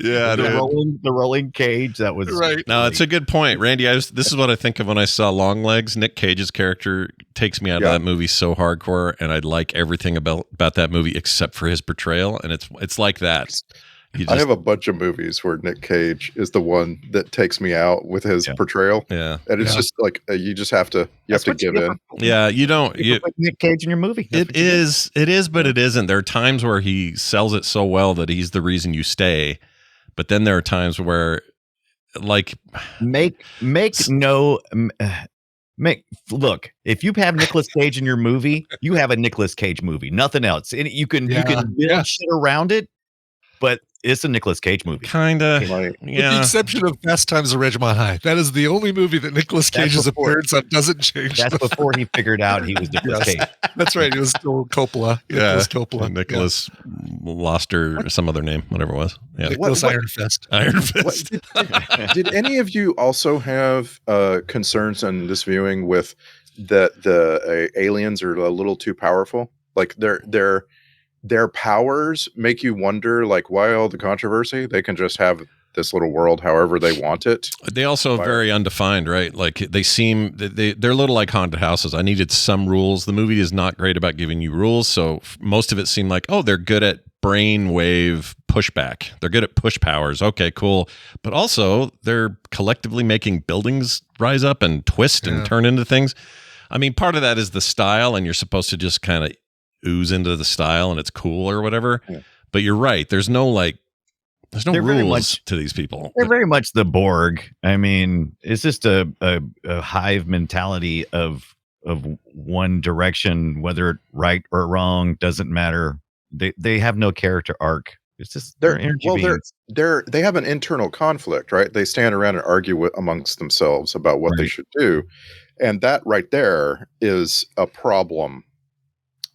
Yeah, The rolling cage. That was Right. No, it's a good point, Randy. This is what I think of when I saw Longlegs. Nick Cage's character takes me out of Yeah. that movie so hardcore, and I like everything about that movie except for his portrayal, and it's like that. I have a bunch of movies where Nick Cage is the one that takes me out with his portrayal, yeah, and it's just like you just have to give in. yeah. You don't. You put Nick Cage in your movie. That's what you do. It is, but it isn't. There are times where he sells it so well that he's the reason you stay, but then there are times where, like, Make look, if you have Nicolas Cage in your movie, you have a Nicolas Cage movie, nothing else. And you can build shit around it, but it's a Nicolas Cage movie. kinda, Like, With the yeah. exception of Fast Times at Ridgemont High. That is the only movie that Nicolas Cage's appearance on doesn't change. That's before he figured out he was Nicolas Cage. That's right. It was still Coppola. Nicholas Coppola. Nicholas lost her some other name, whatever it was. Yeah, Nicholas What- Iron Fist. Iron Fist. did any of you also have concerns on this viewing with the aliens are a little too powerful? Like their powers make you wonder, like, why all the controversy? They can just have this little world however they want it. They also are very undefined, right? Like they seem they're a little like haunted houses. I needed some rules. The movie is not great about giving you rules, so most of it seemed like, oh, they're good at brainwave pushback. They're good at push powers. Okay, cool. But also they're collectively making buildings rise up and twist and turn into things. I mean, part of that is the style, and you're supposed to just kind of ooze into the style, and it's cool or whatever. Yeah. But you're right. There's no rules to these people. They're very much the Borg. I mean, it's just a hive mentality of one direction, whether right or wrong doesn't matter. They have no character arc. It's just they have an internal conflict, right? They stand around and argue amongst themselves about what they should do, and that right there is a problem.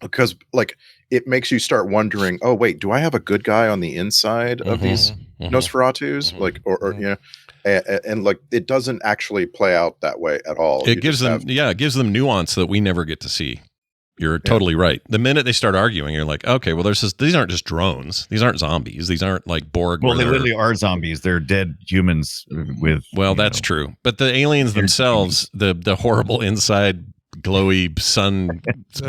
Because, like, it makes you start wondering, oh, wait, do I have a good guy on the inside of these Nosferatus? Like, or you know, and like, it doesn't actually play out that way at all. It gives them nuance that we never get to see. You're totally right. The minute they start arguing, you're like, okay, well, these aren't just drones. These aren't zombies. These aren't like Borg. Well, they literally are zombies. They're dead humans with. Well, that's true. But the aliens themselves, the horrible inside glowy sun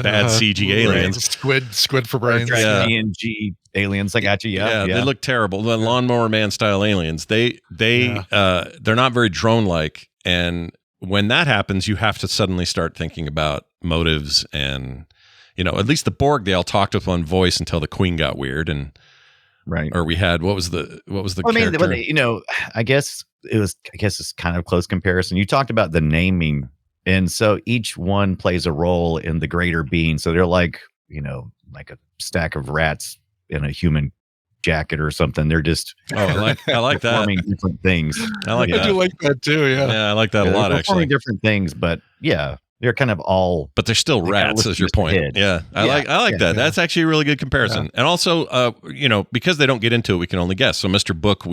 bad CG aliens, squid for brains, PNG aliens. I got you. Yeah, they look terrible. The Lawnmower Man style aliens. They're not very drone like, and when that happens, you have to suddenly start thinking about motives, and at least the Borg, they all talked with one voice until the Queen got weird, and or we had what was the character? I mean, I guess it's kind of close comparison. You talked about the naming. And so each one plays a role in the greater being. So they're like, like a stack of rats in a human jacket or something. They're just I like that. Performing different things. I like that. I do like that too. Yeah, I like that a lot. Actually, different things, but they're kind of all. But they're still rats, is your point. Head. Yeah, I like that. Yeah. That's actually a really good comparison. Yeah. And also, because they don't get into it, we can only guess. So, Mr. Book,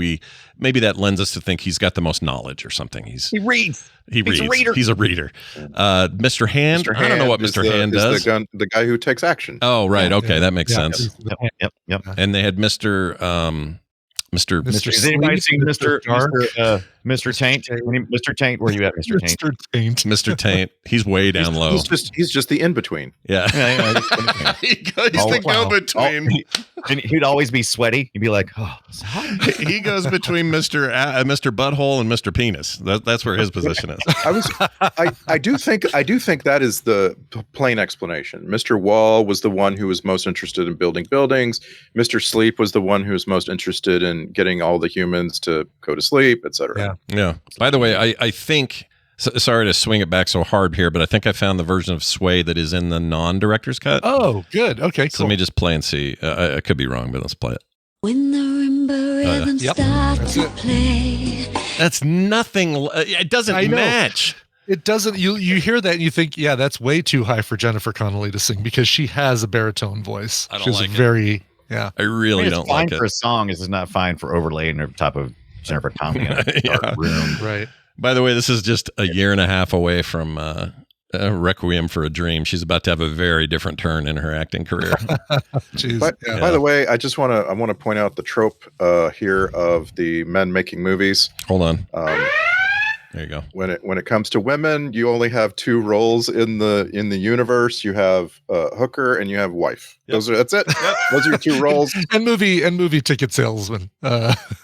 maybe that lends us to think he's got the most knowledge or something. He reads. He's a reader. He's a reader. Mr. Hand. I don't know what Mr. Hand does. The guy who takes action. Oh, right. Okay, that makes sense. Yep. And they had Mr. Has anybody seen Mr. Taint? Mr. Taint, where are you at, Mr. Taint? Mr. Taint. He's way down low. He's just the in between. Yeah. He's the go between. And he'd always be sweaty. He'd be like, "Oh, he goes between Mr. Butthole and Mr. Penis. That's where his position is. I do think that is the plain explanation. Mr. Wall was the one who was most interested in building buildings. Mr. Sleep was the one who was most interested in getting all the humans to go to sleep, etc. Yeah. By the way, I think. Sorry to swing it back so hard here, but I think I found the version of Sway that is in the non-director's cut. Oh, good. Okay, cool. So let me just play and see. I could be wrong, but let's play it. When the marimba rhythms start to play. That's nothing. It doesn't match. It doesn't. You hear that and you think, yeah, that's way too high for Jennifer Connelly to sing because she has a baritone voice. I don't like it. I really don't like it. It's fine for a song. This is not fine for overlaying over top of Jennifer Connelly in a dark room. Right. By the way, this is just a year and a half away from Requiem for a Dream. She's about to have a very different turn in her acting career. Jeez. By the way, I want to point out the trope here of the men making movies. Hold on. There you go. When it comes to women, you only have two roles in the universe. You have hooker and you have wife. Yep. That's it. Yep. Those are your two roles. and movie ticket salesman.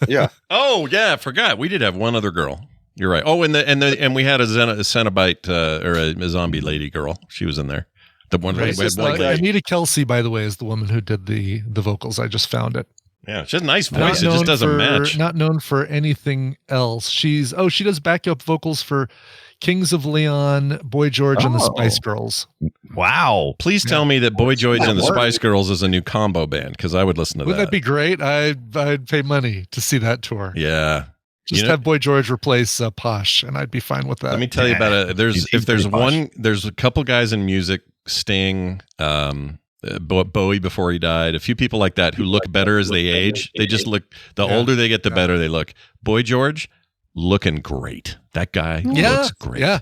Yeah. Oh yeah, I forgot. We did have one other girl. You're right. Oh, and we had a Cenobite or a zombie lady girl. She was in there. The one Right. we had one guy. Anita Kelsey, by the way, is the woman who did the vocals. I just found it. Yeah, she has a nice voice. It just doesn't match. Not known for anything else. She does backup vocals for Kings of Leon, Boy George, and the Spice Girls. Wow. Please tell me that Boy George and the Spice Girls is a new combo band, because I would listen to Wouldn't that. that be great? I'd pay money to see that tour. Yeah. Just have Boy George replace Posh, and I'd be fine with that. Let me tell you about it. There's a couple guys in music, Sting, Bowie before he died, a few people like that who look better as they age. They just look, the older they get, the better they look. Boy George, looking great. That guy looks great. Yeah.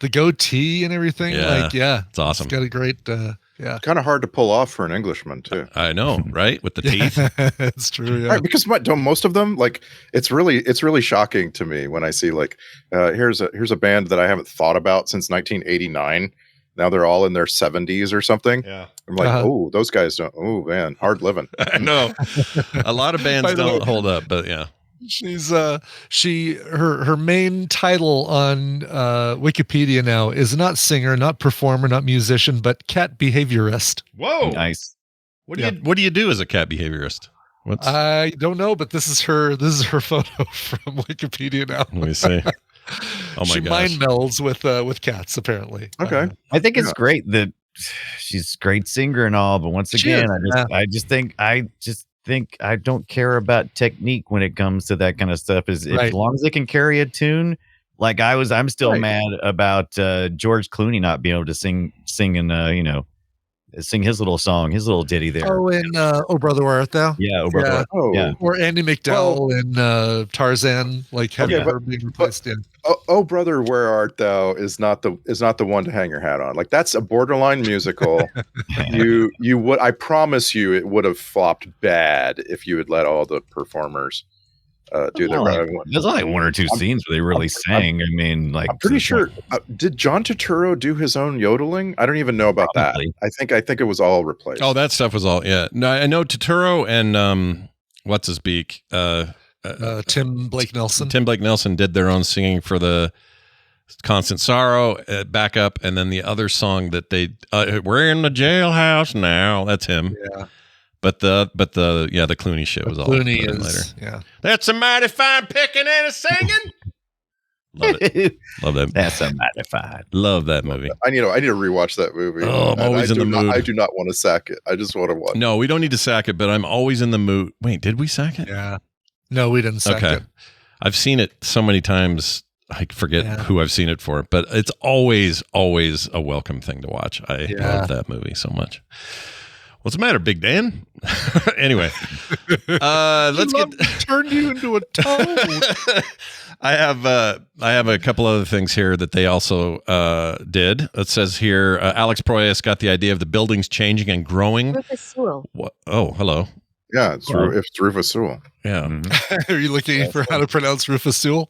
The goatee and everything. Yeah. It's awesome. He's got a great, Kind of hard to pull off for an Englishman too. I know, right? With the teeth. It's true. Yeah. Right, because most of them, like, it's really shocking to me when I see, like, here's a band that I haven't thought about since 1989. Now they're all in their 70s or something. Yeah. I'm like, oh, those guys don't. Oh man, hard living. I know. A lot of bands don't hold up, but yeah. She's her main title on Wikipedia now is not singer, not performer, not musician, but cat behaviorist. Whoa. Nice. What do you do as a cat behaviorist? I don't know, but this is her photo from Wikipedia now. Let me see. Oh my she gosh. mind melds with cats, apparently. Okay. I think it's great that she's a great singer and all, but once again, I just think I don't care about technique when it comes to that kind of stuff. As long as they can carry a tune. Like I'm still mad about George Clooney not being able to sing his little song, his little ditty there. Oh, and Oh Brother Where Art Thou? Yeah, Oh Brother. Yeah. Or Andy McDowell in Tarzan, like having her being replaced in. Oh Brother Where Art Thou is not the one to hang your hat on. Like, that's a borderline musical. you would, I promise you, it would have flopped bad if you had let all the performers do their. There's only one or two scenes where they really sang. I mean, like, I'm pretty sure. Did John Turturro do his own yodeling? I don't even know about Probably. that. I think it was all replaced. Oh, that stuff was all. Yeah. No, I know Turturro and what's his beak? Tim Blake Nelson. Tim Blake Nelson did their own singing for the Constant Sorrow backup, and then the other song that they we're in the jailhouse now. That's him. Yeah. But the Clooney shit was all Clooney later. is, yeah. That's a mighty fine picking and a singing. Love it. Love that. That's a mighty fine. Love that movie. I need to rewatch that movie. Oh, I'm always in the mood. I do not want to sack it. I just want to watch. No, we don't need to sack it, but I'm always in the mood. Wait, did we sack it? Yeah. No, we didn't sack it. I've seen it so many times. I forget who I've seen it for, but it's always a welcome thing to watch. I love that movie so much. What's the matter, Big Dan? Anyway, let's turned you into a toad. I have a couple other things here that they also did. It says here, Alex Proyas got the idea of the buildings changing and growing. Rufus Sewell. What? Oh, hello. Yeah, it's Rufus Sewell. Yeah. Are you looking for how to pronounce Rufus Sewell?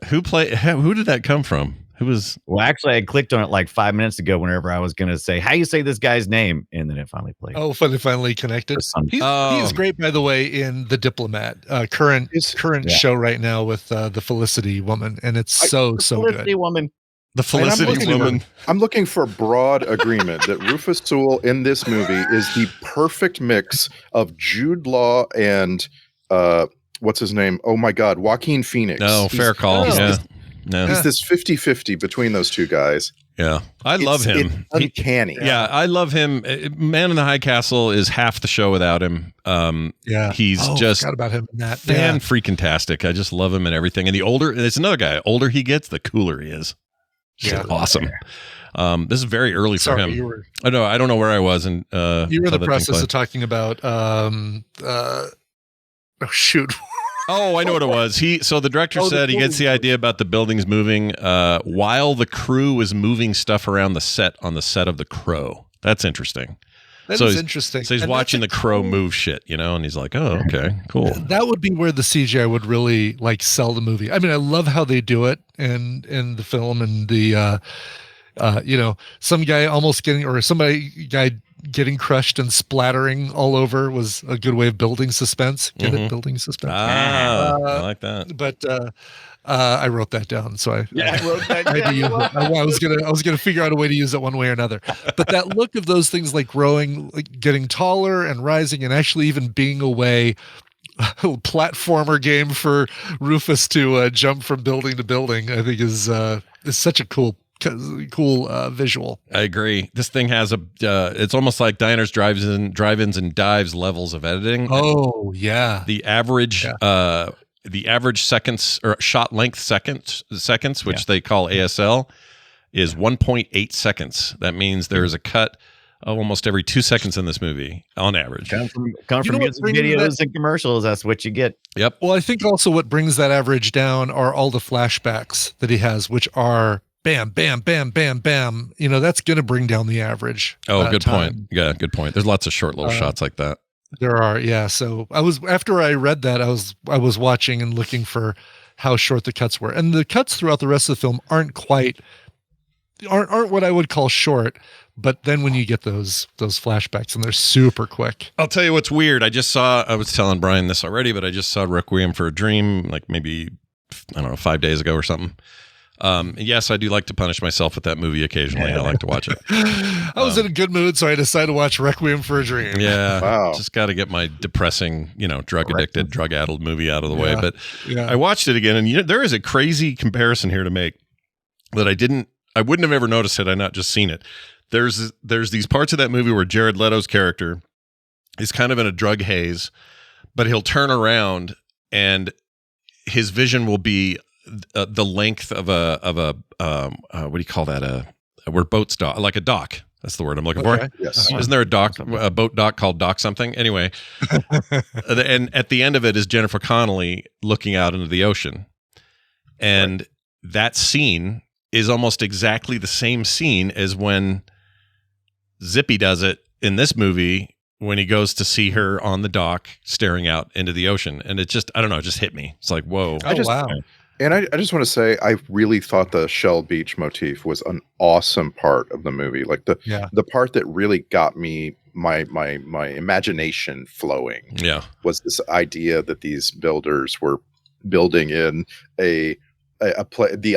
Who did that come from? Who was? Well, actually, I clicked on it like 5 minutes ago whenever I was going to say, how you say this guy's name? And then it finally played. Oh, finally connected. He's great, by the way, in The Diplomat, current show right now with the Felicity woman. And it's so good. Felicity woman. The Felicity woman. I'm looking for broad agreement that Rufus Sewell in this movie is the perfect mix of Jude Law and what's his name? Oh my God, Joaquin Phoenix. No, fair call. Yeah. No. He's this 50-50 between those two guys. Yeah. I love him. It's uncanny. Yeah, I love him. Man in the High Castle is half the show without him. He's just forgot about him in that. fan freaking tastic. I just love him and everything. And it's another guy. Older he gets, the cooler he is. Just awesome. This is very early for him. I don't know where I was. And you were in the process of talking about Oh, I know what it was. So the director said he gets the idea about the buildings moving while the crew is moving stuff around the set on the set of The Crow. That's interesting. That is interesting. So he's watching the Crow move shit, and he's like, "Oh, okay, cool." That would be where the CGI would really like sell the movie. I mean, I love how they do it in the film, and the some guy getting crushed and splattering all over was a good way of building suspense. Building suspense. I like that. But I wrote that down, so I wrote that down. I was gonna figure out a way to use it one way or another. But that look of those things like growing, like getting taller and rising, and actually even being a platformer game for Rufus to jump from building to building, I think is such a cool visual. I agree. This thing has it's almost like diners, drive-ins, and dives levels of editing. Oh yeah. The average seconds or shot length seconds, which they call ASL, is 1.8 seconds. That means there is a cut almost every 2 seconds in this movie on average. Come from music videos and commercials. That's what you get. Yep. Well, I think also what brings that average down are all the flashbacks that he has, which are bam, bam, bam, bam, bam. That's going to bring down the average. Oh, good time. point. Yeah, good point. There's lots of short little shots like that. There are, yeah. So after I read that, I was watching and looking for how short the cuts were, and the cuts throughout the rest of the film aren't what I would call short. But then when you get those flashbacks, and they're super quick. I'll tell you what's weird. I was telling Brian this already, but I just saw Requiem for a Dream, like maybe, I don't know, 5 days ago or something. Yes, I do like to punish myself with that movie occasionally. I like to watch it. I was in a good mood, so I decided to watch Requiem for a Dream. Yeah. Wow. Just got to get my depressing, drug-addicted, drug-addled movie out of the way. But yeah. I watched it again, and there is a crazy comparison here to make that I wouldn't have ever noticed had I not just seen it. There's these parts of that movie where Jared Leto's character is kind of in a drug haze, but he'll turn around and his vision will be the length of a what do you call that? Where boats dock, like a dock. That's the word I'm looking for. Yes. Isn't there a boat dock called dock something? Anyway, and at the end of it is Jennifer Connelly looking out into the ocean, and that scene is almost exactly the same scene as when Zippy does it in this movie when he goes to see her on the dock staring out into the ocean, and it just, I don't know, it just hit me. It's like, whoa. Wow. And I just want to say, I really thought the Shell Beach motif was an awesome part of the movie. Like the part that really got me my imagination flowing. Yeah, was this idea that these builders were building in the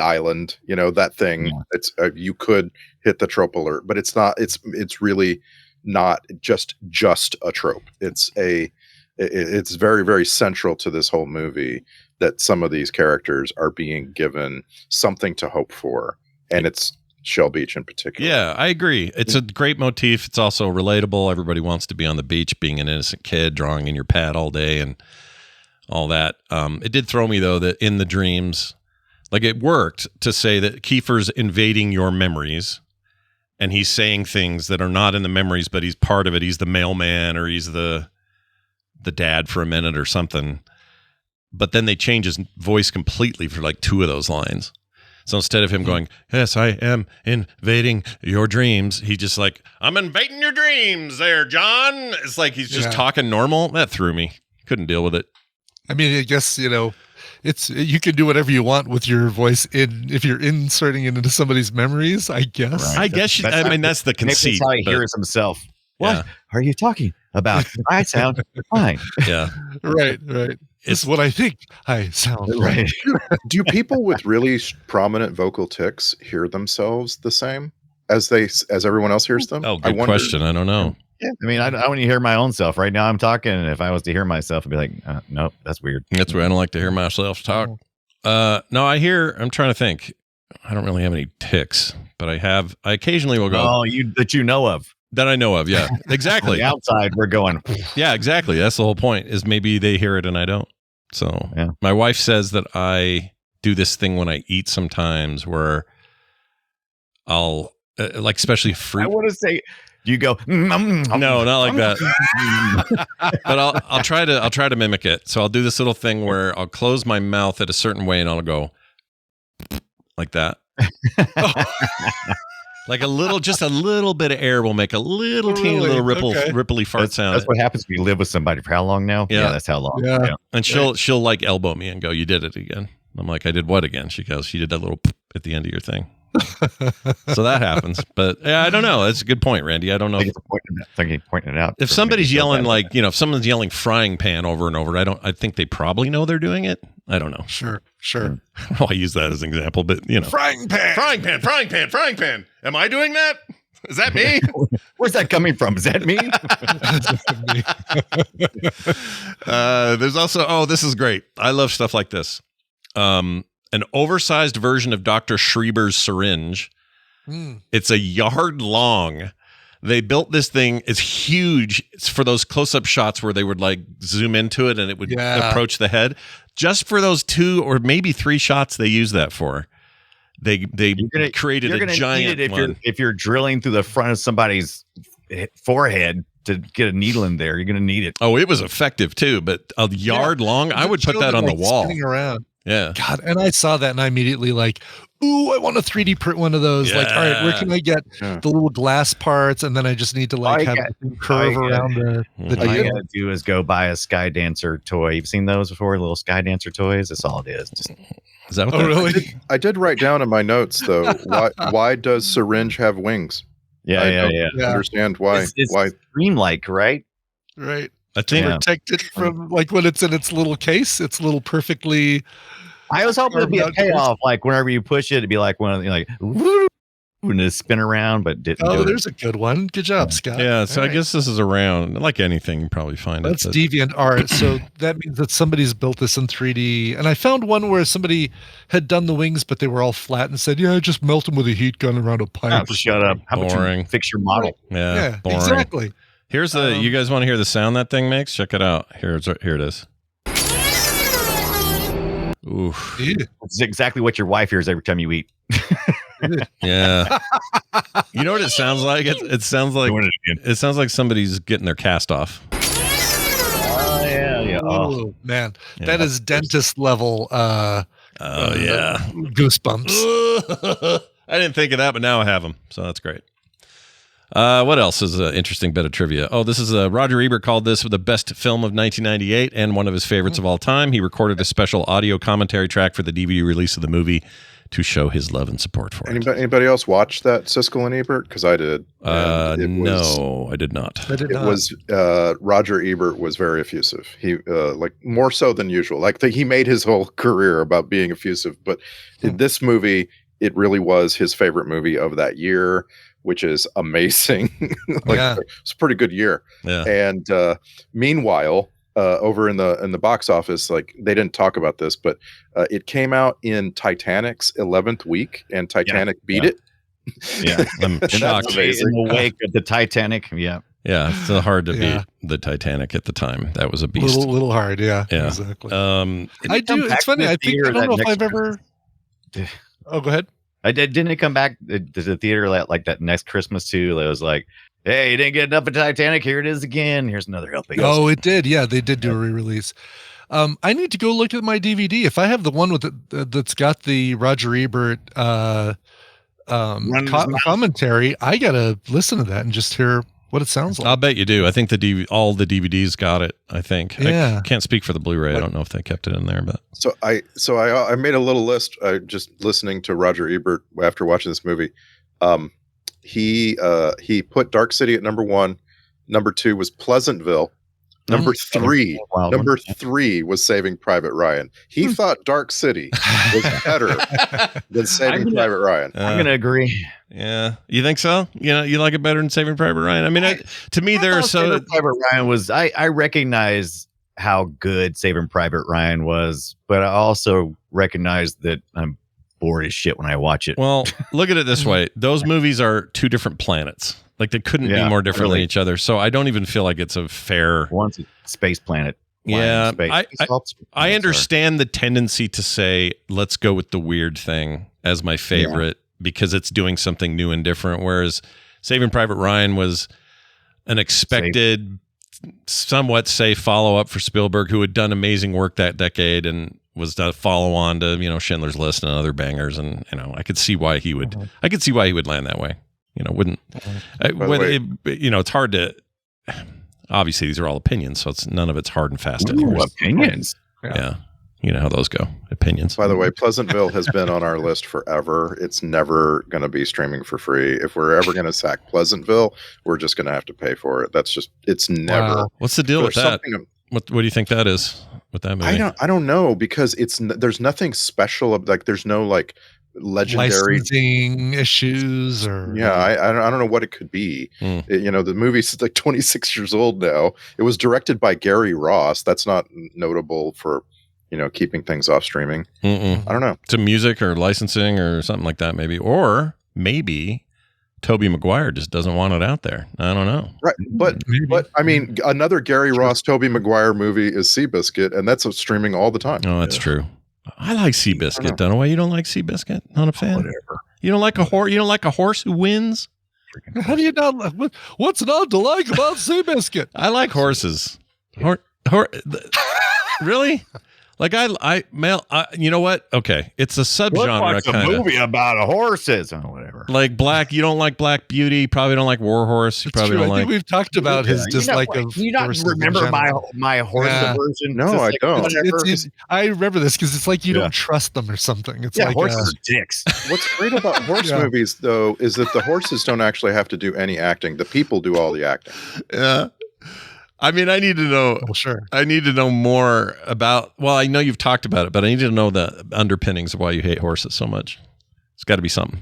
island. That thing. Yeah. It's you could hit the trope alert, but it's not. It's really not just a trope. It's very, very central to this whole movie that some of these characters are being given something to hope for, and it's Shell Beach in particular. Yeah, I agree. It's a great motif. It's also relatable. Everybody wants to be on the beach, being an innocent kid, drawing in your pad all day and all that. It did throw me, though, that in the dreams, like it worked to say that Kiefer's invading your memories, and he's saying things that are not in the memories, but he's part of it. He's the mailman, or he's the dad for a minute or something. But then they change his voice completely for like 2 of those lines. So instead of him going, "Yes, I am invading your dreams," he just like, "I'm invading your dreams there, John." It's like he's just talking normal. That threw me. Couldn't deal with it. I mean, I guess, it's, you can do whatever you want with your voice if you're inserting it into somebody's memories, I guess. Right. I mean, that's the conceit. That's how he hears himself. What are you talking about? I sound fine. Yeah. Right. It's what I think I sound right. Do people with really prominent vocal tics hear themselves the same as everyone else hears them? Oh, good question. I don't know. Yeah, I mean, I don't want to hear my own self. Right now I'm talking, and if I was to hear myself, I'd be like, nope, that's weird. That's weird. I don't like to hear myself talk. No, I'm trying to think. I don't really have any tics, but I occasionally will go. Oh, that you know of. That I know of, yeah. Exactly. On the outside, we're going. Yeah, exactly. That's the whole point, is maybe they hear it and I don't. So my wife says that I do this thing when I eat sometimes where I'll, like especially fruit. I want to say, You go. No, not like that. But I'll try to mimic it. So I'll do this little thing where I'll close my mouth at a certain way, and I'll go like that. Like just a little bit of air will make a little teeny little ripply fart sound. That's what happens when you live with somebody for how long now? Yeah, that's how long. Yeah. And she'll like elbow me and go, "You did it again." I'm like, "I did what again?" She goes, "She did that little at the end of your thing." So that happens. But yeah, I don't know. That's a good point, Randy. I don't know. Thank you for pointing it out. If somebody's yelling if someone's yelling frying pan over and over, I think they probably know they're doing it. I don't know. Sure. I use that as an example, but Frying pan. Am I doing that? Is that me? Where's that coming from? Is that me? There's also, this is great. I love stuff like this. An oversized version of Dr. Schreiber's syringe. It's a yard long. They built this thing. It's huge. It's for those close-up shots where they would like zoom into it and it would approach the head. Just for those 2 or maybe 3 shots they use that for. They created a giant one. If you're drilling through the front of somebody's forehead to get a needle in there, you're going to need it. Oh, it was effective too, but a yard long, I would put that on the wall. Spinning around. Yeah. God, and I saw that and I immediately like, ooh, I want to 3D print one of those. Like, all right, where can I get the little glass parts? And then I just need to like have the curve around the All you got to do is go buy a Sky Dancer toy. You've seen those before? Little Sky Dancer toys? That's all it is. Is that what really? I did write down in my notes though. Why does syringe have wings? Yeah. Understand why? It's why dreamlike, right? Right. I think protect it from like when it's in its little case, it's little perfectly. I was hoping it'd be a payoff, like whenever you push it, it'd be like one of the like woo, and it spin around, but didn't. Oh, there's a good one. Good job, Scott. Yeah, so I guess this is around like anything. You probably find that's deviant art. So that means that somebody's built this in 3D. And I found one where somebody had done the wings, but they were all flat and said, "Yeah, just melt them with a heat gun around a pipe." Oh, shut up! How about you fix your model? Yeah, boring. Exactly. Here's you guys want to hear the sound that thing makes? Check it out. Here it is. Oof. It's exactly what your wife hears every time you eat. Yeah. You know what it sounds like? It sounds like somebody's getting their cast off. Oh yeah. Oh man, that is dentist level. Goosebumps. I didn't think of that, but now I have them, so that's great. What else is an interesting bit of trivia? Oh, this is Roger Ebert called this the best film of 1998 and one of his favorites of all time. He recorded a special audio commentary track for the DVD release of the movie to show his love and support for it. Anybody else watch that Siskel and Ebert? Because I did. No, I did not. It was Roger Ebert was very effusive. He like more so than usual. Like he made his whole career about being effusive, but in this movie, it really was his favorite movie of that year, which is amazing. It's a pretty good year. Yeah. And meanwhile, over in the box office, like they didn't talk about this, but it came out in Titanic's 11th week, and Titanic beat it. Yeah, I'm shocked. In the wake of the Titanic. Yeah, it's hard to beat the Titanic at the time. That was a beast. Little hard. Yeah, exactly. I do. It's funny. I don't know if I've ever. Oh, go ahead. Didn't it come back to the theater like that next Christmas too? It was like, hey, you didn't get enough of Titanic. Here it is again. Here's another helping. Oh, it did. Yeah, they did do a re-release. I need to go look at my DVD. If I have the one with that's got the Roger Ebert commentary, I gotta listen to that and just hear what it sounds like. I'll bet you do. I think all the DVDs got it. I think. Yeah. I can't speak for the Blu-ray. I don't know if they kept it in there, but so I made a little list. Just listening to Roger Ebert after watching this movie. He put Dark City at number 1. Number 2 was Pleasantville. Number 3 was Saving Private Ryan. He thought Dark City was better than Saving Private Ryan. I'm going to agree. Yeah. You think so? You like it better than Saving Private Ryan? I mean, to me, Saving Private Ryan was, I recognize how good Saving Private Ryan was, but I also recognize that I'm bored as shit when I watch it. Well, look at it this way. Those movies are 2 different planets. Like they couldn't be more different than each other. So I don't even feel like it's a fair. One's a space planet. Yeah. I understand the tendency to say, let's go with the weird thing as my favorite because it's doing something new and different. Whereas Saving Private Ryan was an expected, somewhat safe follow-up for Spielberg, who had done amazing work that decade and was a follow-on to, Schindler's List and other bangers. And, I could see why he would, land that way. It's hard to, obviously these are all opinions, so none of it's hard and fast. Opinions. Yeah. You know how those go. Opinions. By the way, Pleasantville has been on our list forever. It's never going to be streaming for free. If we're ever going to sack Pleasantville, we're just going to have to pay for it. It's never. Wow. What's the deal with that? What do you think that is with that movie? I don't know, because there's nothing special. Like there's no like legendary licensing issues or I don't know what it could be. The movie's like 26 years old now. It was directed by Gary Ross. That's not notable for keeping things off streaming. I don't know. To music or licensing or something like that, maybe. Or maybe Tobey Maguire just doesn't want it out there. I don't know. Right. But I mean, another Gary Ross, Tobey Maguire movie is Seabiscuit, and that's streaming all the time. Oh, that's true. I like Seabiscuit. Don't know why you don't like Seabiscuit. Not a fan. Whatever. You don't like a horse. You don't like a horse who wins. How do you not? What's not to like about Seabiscuit? I like horses. Really? Like you know what? Okay, it's a subgenre kind of movie about horses or whatever. Like you don't like Black Beauty. Probably don't like War Horse. You probably don't I think we've talked about his dislike of. Do you not remember my horse aversion? No, I don't. I remember this because it's like you don't trust them or something. It's like horses are dicks. What's great about horse movies, though, is that the horses don't actually have to do any acting. The people do all the acting. Yeah. I mean, I need to know. Well, sure. I need to know more about. Well, I know you've talked about it, but I need to know the underpinnings of why you hate horses so much. It's got to be something.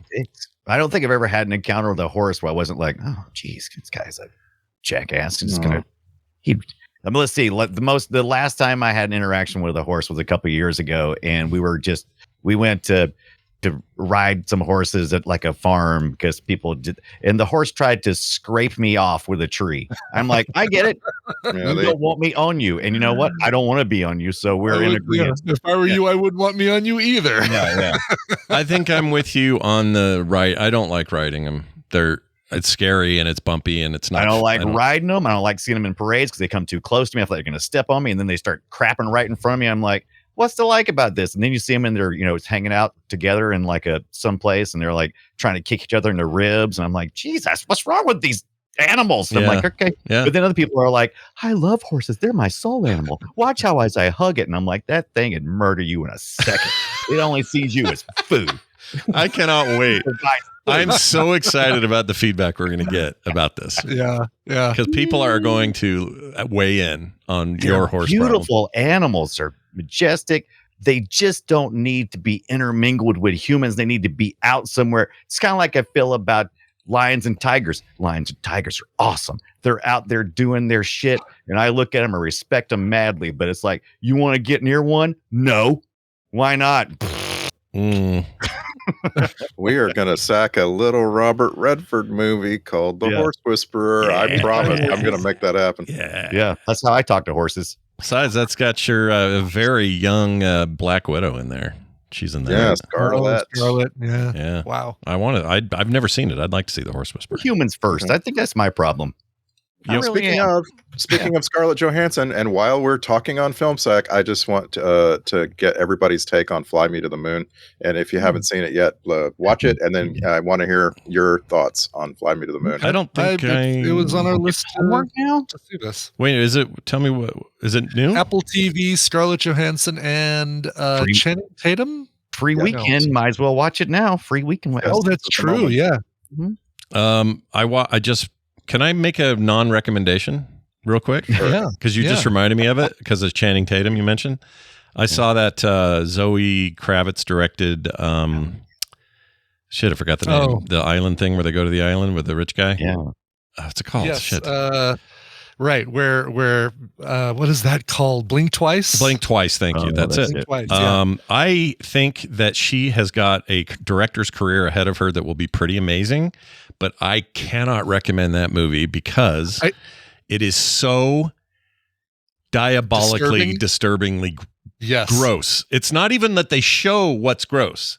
I don't think I've ever had an encounter with a horse where I wasn't like, oh, geez, this guy's a jackass. And let's see. The last time I had an interaction with a horse was a couple of years ago, and we went to ride some horses at like a farm because people did, and the horse tried to scrape me off with a tree. I'm like, I get it. You don't want me on you, and you know what? I don't want to be on you, so we're in agreement. If I were you, I wouldn't want me on you either. Yeah. I think I'm with you on the right. I don't like riding them. It's scary and it's bumpy and it's not. I don't like riding them. I don't like seeing them in parades because they come too close to me. I feel like they're going to step on me, and then they start crapping right in front of me. I'm like, what's to like about this? And then you see them and they're, it's hanging out together in like someplace, and they're like trying to kick each other in the ribs. And I'm like, Jesus, what's wrong with these animals? And I'm like, okay. Yeah. But then other people are like, I love horses. They're my soul animal. Watch how as I hug it. And I'm like, that thing would murder you in a second. It only sees you as food. I cannot wait. I'm so excited about the feedback we're going to get about this. Yeah. Because people are going to weigh in on your horse. Beautiful animals are majestic. They just don't need to be intermingled with humans. They need to be out somewhere. It's kind of like I feel about lions and tigers. Lions and tigers are awesome. They're out there doing their shit, and I look at them and respect them madly. But it's like, you want to get near one? No. Why not? We are going to sack a little Robert Redford movie called The Horse Whisperer. I promise I'm going to make that happen. Yeah. That's how I talk to horses. Besides, that's got your very young Black Widow in there. She's in there. Yeah, Scarlet. Yeah. Wow. I've never seen it. I'd like to see The Horse Whisperer. Humans first. I think that's my problem. Speaking of Scarlett Johansson, and while we're talking on Film Sack, I just want to get everybody's take on Fly Me to the Moon. And if you haven't seen it yet, watch it, and then I want to hear your thoughts on Fly Me to the Moon. I don't think it was on our list now to see this. Wait, tell me what is it new? Apple TV, Scarlett Johansson, and Channing Tatum. Free weekend, might as well watch it now. Free weekend. Oh, that's true. Yeah. Mm-hmm. Can I make a non-recommendation real quick? Yeah. Because you just reminded me of it because of Channing Tatum you mentioned. I saw that Zoe Kravitz directed, I forgot the name. The island thing where they go to the island with the rich guy. Yeah. What's it called? Yes, Shit. Right. Where what is that called? Blink Twice? Blink Twice. Thank you. That's it. Twice, I think that she has got a director's career ahead of her that will be pretty amazing, but I cannot recommend that movie because it is so diabolically, disturbingly gross. It's not even that they show what's gross,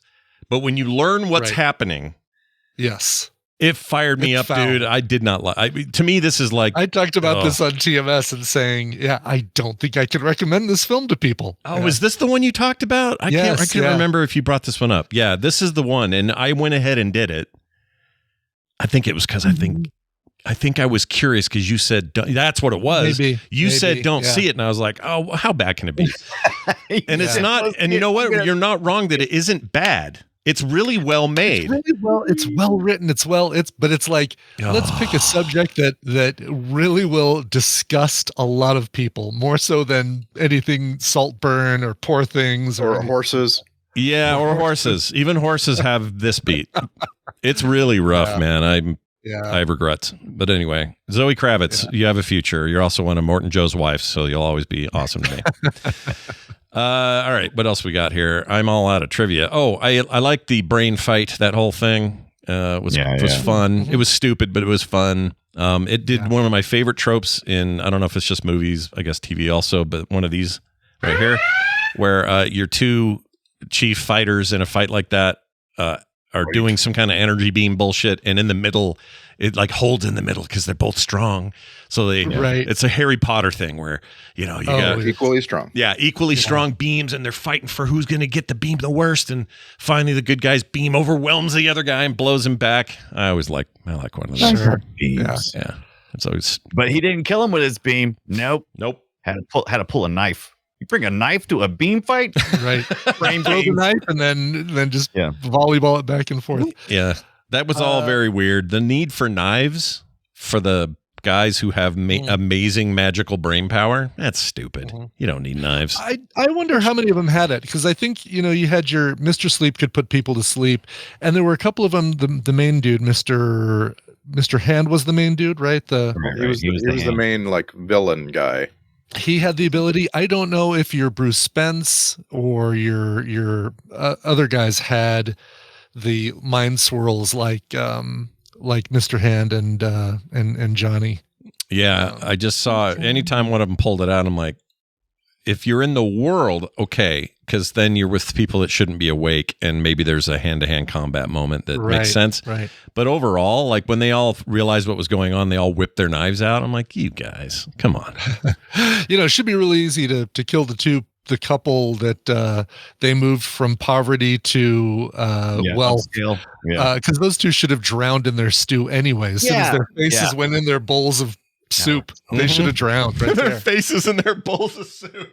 but when you learn what's happening, yes, It fired me up, dude. I did not like. To me, this is like I talked about this on TMS and saying, yeah, I don't think I can recommend this film to people. Oh, is this the one you talked about? I can't remember if you brought this one up. Yeah, this is the one, and I went ahead and did it. I think it was because I think I was curious because you said that's what it was. You said don't see it, and I was like, oh, how bad can it be? And it's not. And you know what? You're not wrong that it isn't bad. It's really well made. It's well written. But it's like, let's pick a subject that really will disgust a lot of people, more so than anything Saltburn or Poor Things or horses. Yeah, or horses. Even horses have this beat. It's really rough, man. I have regrets. But anyway, Zoe Kravitz, you have a future. You're also one of Morton Joe's wives, so you'll always be awesome to me. All right, what else we got here? I'm all out of trivia. Oh, I like the brain fight. That whole thing was fun. It was stupid, but it was fun. It did one of my favorite tropes in, I don't know if it's just movies, I guess TV also, but one of these right here, where your two chief fighters in a fight like that are doing some kind of energy beam bullshit, and in the middle, it like holds in the middle because they're both strong. So it's a Harry Potter thing where, you got equally strong. Yeah, equally strong beams, and they're fighting for who's going to get the beam the worst. And finally, the good guy's beam overwhelms the other guy and blows him back. I like one of those. Sure. Beams. Yeah. It's always. But he didn't kill him with his beam. Nope. Had to pull a knife. You bring a knife to a beam fight, right? Throw the knife and then just volleyball it back and forth. Yeah, that was all very weird. The need for knives for the guys who have amazing magical brain power, that's stupid. You don't need knives. I wonder how many of them had it, because I think you had your Mr. Sleep could put people to sleep, and there were a couple of them. The main dude, Mr. Hand, was the main dude, right? He was the main like villain guy. He had the ability. I don't know if your Bruce Spence or your other guys had the mind swirls like Mr. Hand and Johnny. Yeah, I just saw anytime one of them pulled it out, I'm like, if you're in the world, okay, because then you're with people that shouldn't be awake, and maybe there's a hand-to-hand combat moment that makes sense. Right. But overall, like when they all realized what was going on, they all whipped their knives out. I'm like, you guys, come on. It should be really easy to kill the couple that they moved from poverty to wealth. Because those two should have drowned in their stew anyway. As soon as their faces went in their bowls of soup, they should have drowned right their there. faces in their bowls of soup.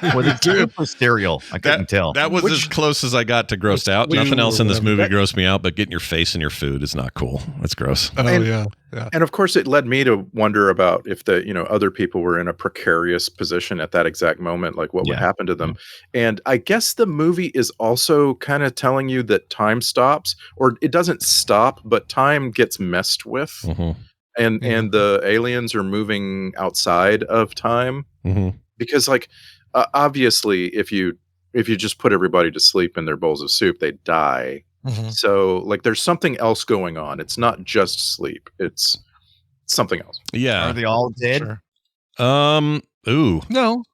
Well, the soup was cereal. I couldn't tell. That was as close as I got to grossed out. Nothing else in this movie grossed me out, but getting your face in your food is not cool. That's gross. Yeah. And of course, it led me to wonder about if other people were in a precarious position at that exact moment, like what would happen to them. And I guess the movie is also kind of telling you that time stops, or it doesn't stop, but time gets messed with. And the aliens are moving outside of time because obviously if you just put everybody to sleep in their bowls of soup, they die. So there's something else going on. It's not just sleep. It's something else. Yeah. Are they all dead? Sure. Ooh. No.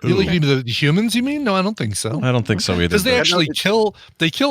You mean the humans, you mean? No, I don't think so. I don't think so either. Because they actually kill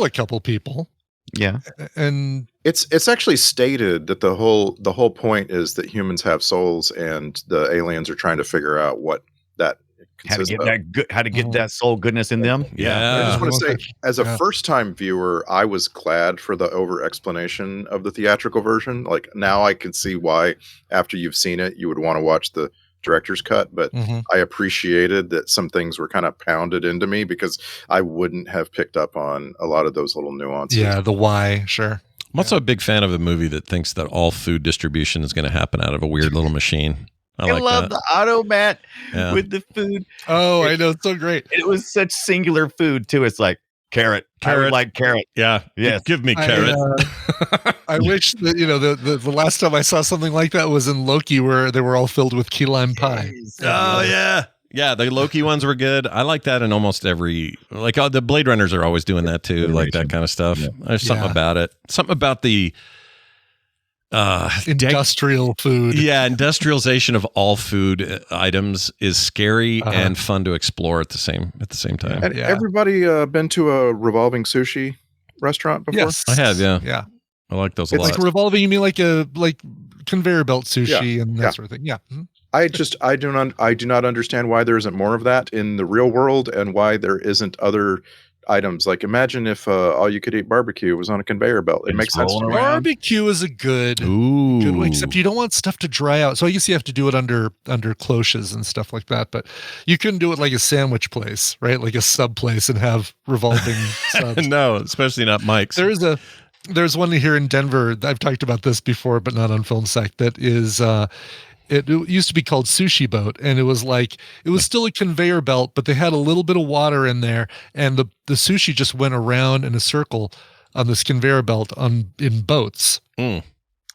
a couple people. Yeah. And it's actually stated that the whole point is that humans have souls, and the aliens are trying to figure out what that how to get that soul goodness in them. Yeah. I just want to say, as a first-time viewer, I was glad for the over-explanation of the theatrical version. Like, now I can see why, after you've seen it, you would want to watch the director's cut. But I appreciated that some things were kind of pounded into me, because I wouldn't have picked up on a lot of those little nuances. Yeah, the why, sure. I'm also a big fan of a movie that thinks that all food distribution is going to happen out of a weird little machine. I love the automat with the food. Oh, I know. It's so great. It was such singular food, too. It's like carrot. I would like carrot. Yeah. Yes. Give me carrot. I wish that, the last time I saw something like that was in Loki, where they were all filled with key lime pie. Oh, yeah. Yeah, the Loki ones were good. I like that in almost every, the Blade Runners are always doing that too, like that kind of stuff. Yeah. There's something about it. Something about the industrial food. Yeah, industrialization of all food items is scary and fun to explore at the same time. And everybody been to a revolving sushi restaurant before? Yes, I have. Yeah. Yeah. I like those a It's lot. like revolving. You mean like conveyor belt sushi and that sort of thing? Yeah. Mhm. I do not understand why there isn't more of that in the real world, and why there isn't other items. Like, imagine if all you could eat barbecue was on a conveyor belt. It makes sense to me. Barbecue is a good way, except you don't want stuff to dry out. So I guess you have to do it under cloches and stuff like that. But you couldn't do it like a sandwich place, right? Like a sub place, and have revolving subs. No, especially not Mike's. There's one here in Denver. I've talked about this before, but not on Film Sack. That is, it used to be called Sushi Boat, and it was still a conveyor belt, but they had a little bit of water in there, and the sushi just went around in a circle on this conveyor belt in boats.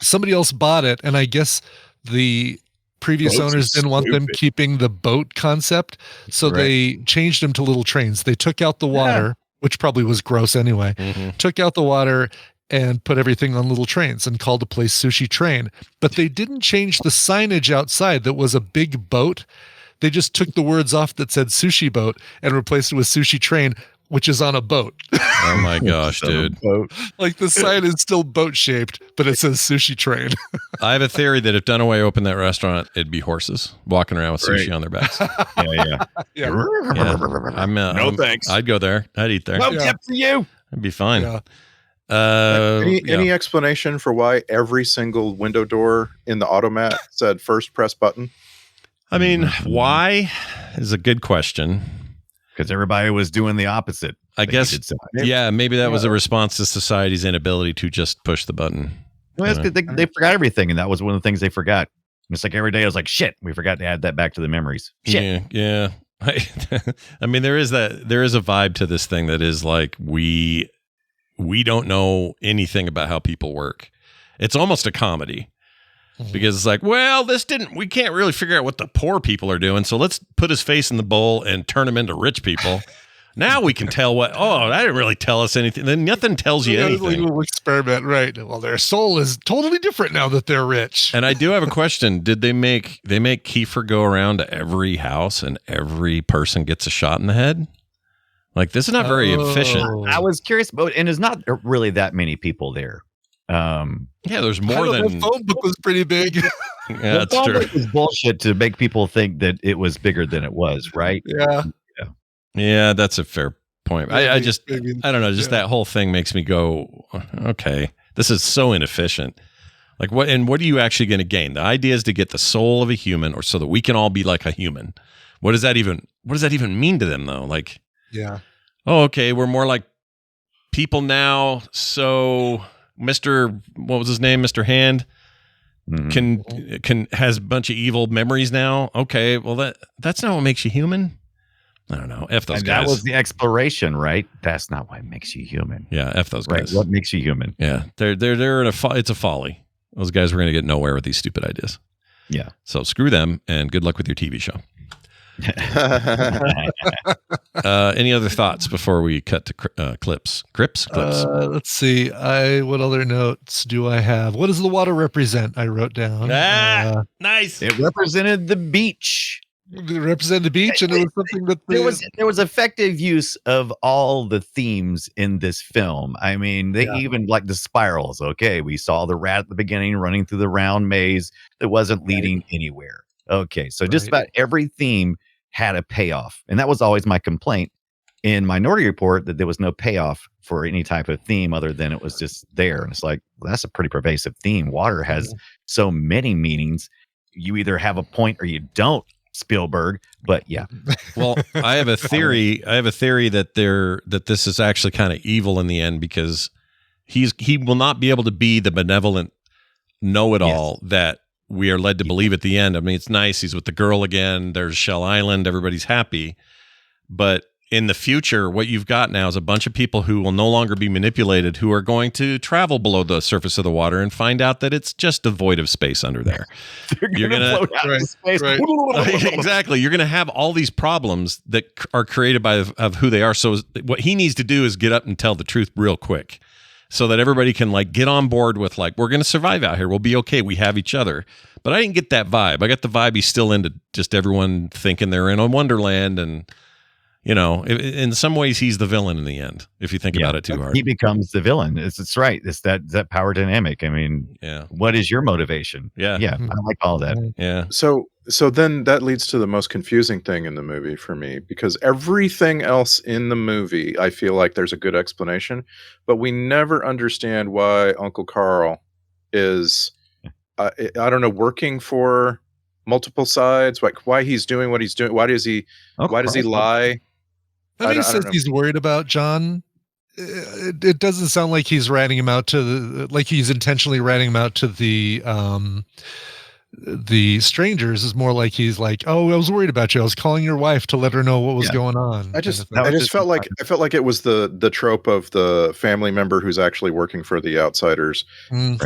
Somebody else bought it, and I guess the previous owners didn't want them keeping the boat concept, so they changed them to little trains. They took out the water, which probably was gross anyway, took out the water and put everything on little trains and called the place Sushi Train. But they didn't change the signage outside that was a big boat. They just took the words off that said Sushi Boat and replaced it with Sushi Train, which is on a boat. Oh my gosh, dude. Like the sign is still boat shaped, but it says Sushi Train. I have a theory that if Dunaway opened that restaurant, it'd be horses walking around with sushi on their backs. No thanks. I'd go there. I'd eat there. No tip for you. It'd be fine. Yeah. Any explanation for why every single window door in the automat said first press button? I mean, why is a good question. Because everybody was doing the opposite. I guess, maybe that was a response to society's inability to just push the button. Well, that's 'cause they forgot everything, and that was one of the things they forgot. It's like every day I was like, shit, we forgot to add that back to the memories. Shit. Yeah. I mean, there is a vibe to this thing that is like, we don't know anything about how people work. It's almost a comedy. Because it's like, well, we can't really figure out what the poor people are doing, so let's put his face in the bowl and turn him into rich people. Now we can tell that didn't really tell us anything. Then nothing tells you anything. Like a little experiment, right? Well, their soul is totally different now that they're rich. And I do have a question. Did they make Kiefer go around to every house and every person gets a shot in the head? Like, this is not very efficient. I was curious about, and there's not really that many people there. There's more than the phone book was pretty big. Yeah, that's the phone true. book was bullshit to make people think that it was bigger than it was, right? Yeah, that's a fair point. I don't know. Just that whole thing makes me go, okay, this is so inefficient. Like, what are you actually going to gain? The idea is to get the soul of a human, or so that we can all be like a human. What does that even mean to them, though? Like, oh, okay, we're more like people now. So what was his name? Mr. Hand can has a bunch of evil memories now. Okay, well that's not what makes you human. I don't know. F those guys. That was the exploration, right? That's not what makes you human. Yeah, F those guys. Right. What makes you human? Yeah, they're in it's a folly. Those guys were going to get nowhere with these stupid ideas. Yeah. So screw them, and good luck with your TV show. Any other thoughts before we cut to clips? Clips. Let's see. What other notes do I have? What does the water represent? I wrote down. Nice. It represented the beach. It represented the beach, and it was something that there was effective use of all the themes in this film. I mean, they even like the spirals. Okay, we saw the rat at the beginning running through the round maze that wasn't leading anywhere. Okay, so just about every theme had a payoff, and that was always my complaint in Minority Report, that there was no payoff for any type of theme other than it was just there. And it's like, well, that's a pretty pervasive theme. Water has so many meanings. You either have a point or you don't, Spielberg. But yeah. Well, I have a theory that this is actually kind of evil in the end, because he will not be able to be the benevolent know-it-all that we are led to believe at the end. I mean, it's nice. He's with the girl again. There's Shell Island. Everybody's happy. But in the future, what you've got now is a bunch of people who will no longer be manipulated, who are going to travel below the surface of the water and find out that it's just a void of space under there. You're going to float out into space. Exactly. You're going to have all these problems that are created of who they are. So what he needs to do is get up and tell the truth real quick, so that everybody can like get on board with like, we're going to survive out here. We'll be okay. We have each other. But I didn't get that vibe. I got the vibe he's still into just everyone thinking they're in a wonderland, and you know, in some ways he's the villain in the end. If you think about it too hard, he becomes the villain. It's right. It's that power dynamic. I mean, what is your motivation? Yeah. I like all that. Yeah. So then that leads to the most confusing thing in the movie for me, because everything else in the movie, I feel like there's a good explanation, but we never understand why Uncle Carl is, I don't know, working for multiple sides, like why he's doing what he's doing. Why does he lie? I mean, he says he's worried about John. It doesn't sound like he's ratting him out he's intentionally ratting him out to the strangers. Is more like he's like, oh, I was worried about you. I was calling your wife to let her know what was going on. I felt like it was the trope of the family member who's actually working for the outsiders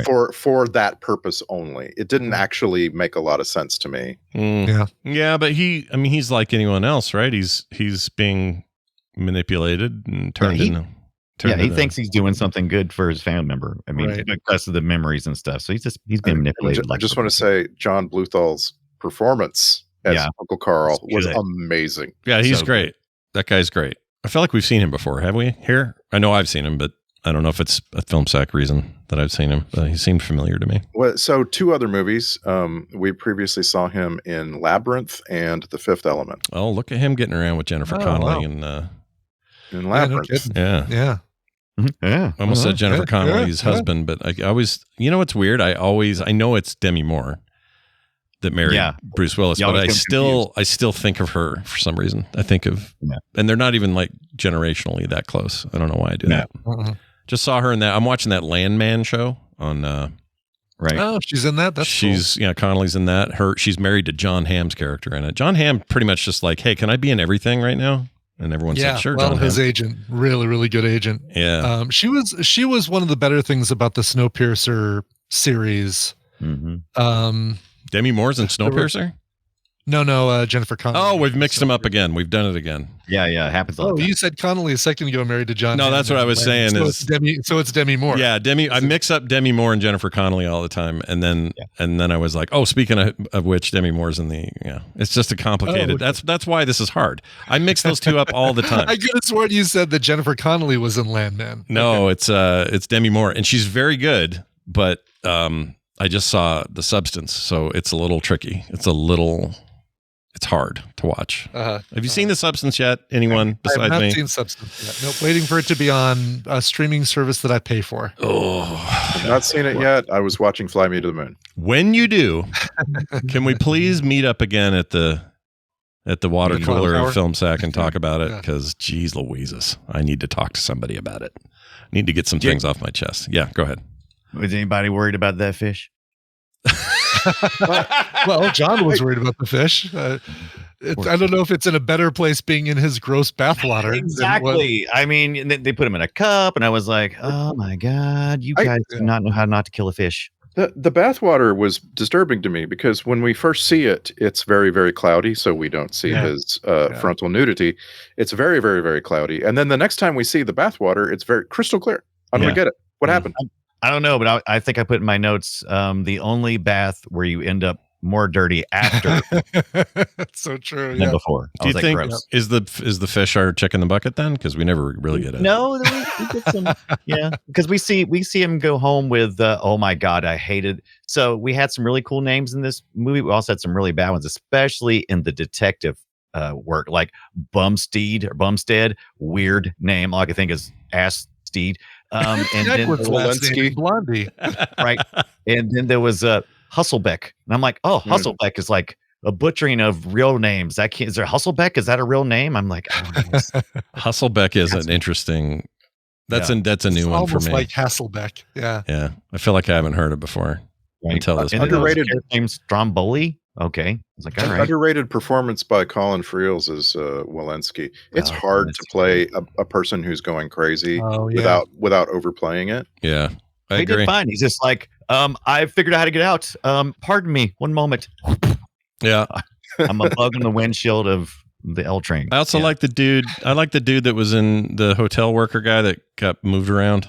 for that purpose only. It didn't actually make a lot of sense to me. Yeah, but he's like anyone else, right? He's being manipulated and turned into. He thinks he's doing something good for his family member. I mean, because of the memories and stuff. So he's being manipulated. I just want to say John Bluthal's performance as Uncle Carl was amazing. Yeah, he's great. That guy's great. I feel like we've seen him before, have we? Here, I know I've seen him, but I don't know if it's a Film Sack reason that I've seen him. He seemed familiar to me. Well, so 2 other movies. We previously saw him in Labyrinth and The Fifth Element. Oh, look at him getting around with Jennifer Connelly in Labyrinth. Yeah. I almost said Jennifer Connelly's husband, but I always, you know, what's weird? I know it's Demi Moore that married Bruce Willis, but I still think of her for some reason. I think of, and they're not even like generationally that close. I don't know why I do that. Just saw her in that. I'm watching that Landman show on, Oh, she's in that. That's cool. Connelly's in that. She's married to John Hamm's character in it. John Hamm pretty much just like, hey, can I be in everything right now? And everyone's like, sure. Well, his agent, really, really good agent. Yeah. She was one of the better things about the Snowpiercer series. Demi Moore's in Snowpiercer? No, Jennifer Connelly. Oh, we've mixed them up again. We've done it again. Yeah, it happens all the time. You said Connelly a second ago married to John. No, that's what I was saying. So it's Demi Moore. Yeah, I mix up Demi Moore and Jennifer Connelly all the time, and then I was like, oh, speaking of which, Demi Moore's in the It's just a complicated. That's why this is hard. I mix those 2 up all the time. I could have sworn you said that Jennifer Connelly was in Landman. No, it's Demi Moore, and she's very good, but I just saw The Substance, so it's a little tricky. It's hard to watch. Have you seen The Substance yet? Anyone besides me? I have not seen Substance yet. Nope, waiting for it to be on a streaming service that I pay for. I've not seen it yet. I was watching Fly Me to the Moon. When you do, can we please meet up again at the water cooler of Film Sack and talk about it? Because, geez Louises, I need to talk to somebody about it. I need to get some things off my chest. Yeah, go ahead. Was anybody worried about that fish? Well, John was worried about the fish. I don't know if it's in a better place being in his gross bathwater. Exactly. I mean, they put him in a cup, and I was like, oh my God, you guys do not know how not to kill a fish. The bathwater was disturbing to me because when we first see it, it's very, very cloudy, so we don't see his frontal nudity. It's very, very, very cloudy. And then the next time we see the bathwater, it's very crystal clear. I don't get it. What happened? I don't know, but I think I put in my notes the only bath where you end up more dirty after. That's so true. Than before. Do you think is the fish our chick in the bucket then? Because we never really get it. No, we get some. Because we see him go home with oh my God, I hated. So we had some really cool names in this movie. We also had some really bad ones, especially in the detective work, like Bumstead. Weird name. All I can think is Ass Steed. And then Walensky, Blondie, right? And then there was Hustlebeck, and I'm like, oh, Hustlebeck is like a butchering of real names. Is there Hustlebeck? Is that a real name? I'm like, Hustlebeck is an interesting. That's a new one for me. Almost like Hasselbeck. Yeah. I feel like I haven't heard it before until this. Underrated name Stromboli. Okay, it's like all right. Underrated performance by Colin Friels is Walensky. It's hard to play a person who's going crazy without overplaying it. Yeah, I agree. He did fine. He's just like, I figured out how to get out. Pardon me, one moment. Yeah, I'm a bug in the windshield of the L train. I also like the dude. I like the dude that was in the hotel worker guy that got moved around.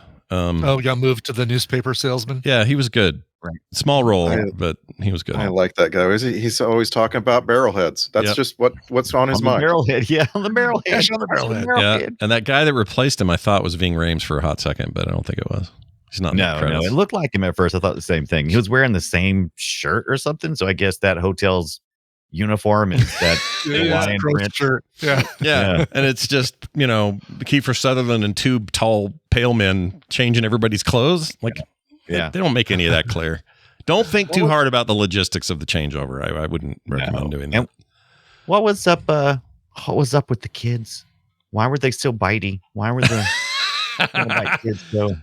Got moved to the newspaper salesman. Yeah, he was good. Right. Small role, but he was good. I like that guy. He's always talking about barrelheads. That's just what's on his mind. Barrelhead, yeah, on the barrelhead. On the barrelhead. Yeah, and that guy that replaced him, I thought was Ving Rhames for a hot second, but I don't think it was. He's not. No, it looked like him at first. I thought the same thing. He was wearing the same shirt or something, so I guess that hotel's uniform is that Hawaiian print shirt. Yeah. And it's just Kiefer Sutherland and two tall pale men changing everybody's clothes. Like, they don't make any of that clear. Don't think too hard about the logistics of the changeover. I wouldn't recommend doing that. And what was up? What was up with the kids? Why were they so bitey? Why were the kids so?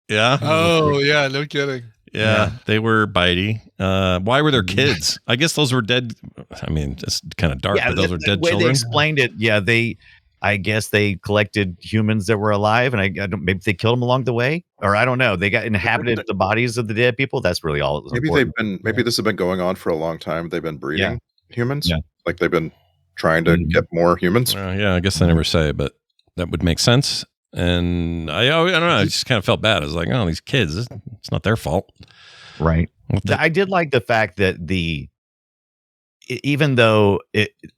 Yeah. Oh yeah, no kidding. Yeah, they were bitey. Why were there kids? I guess those were dead. I mean, it's kind of dark, but those were dead children. They explained it. Yeah, I guess they collected humans that were alive, and I don't. Maybe they killed them along the way, or I don't know. They got inhabited the bodies of the dead people. That's really all. Maybe this has been going on for a long time. They've been breeding humans. Yeah. Like they've been trying to get more humans. Yeah, I guess they never say, but that would make sense. And I don't know. I just kind of felt bad. I was like, oh, these kids. It's not their fault, right? I did like the fact that even though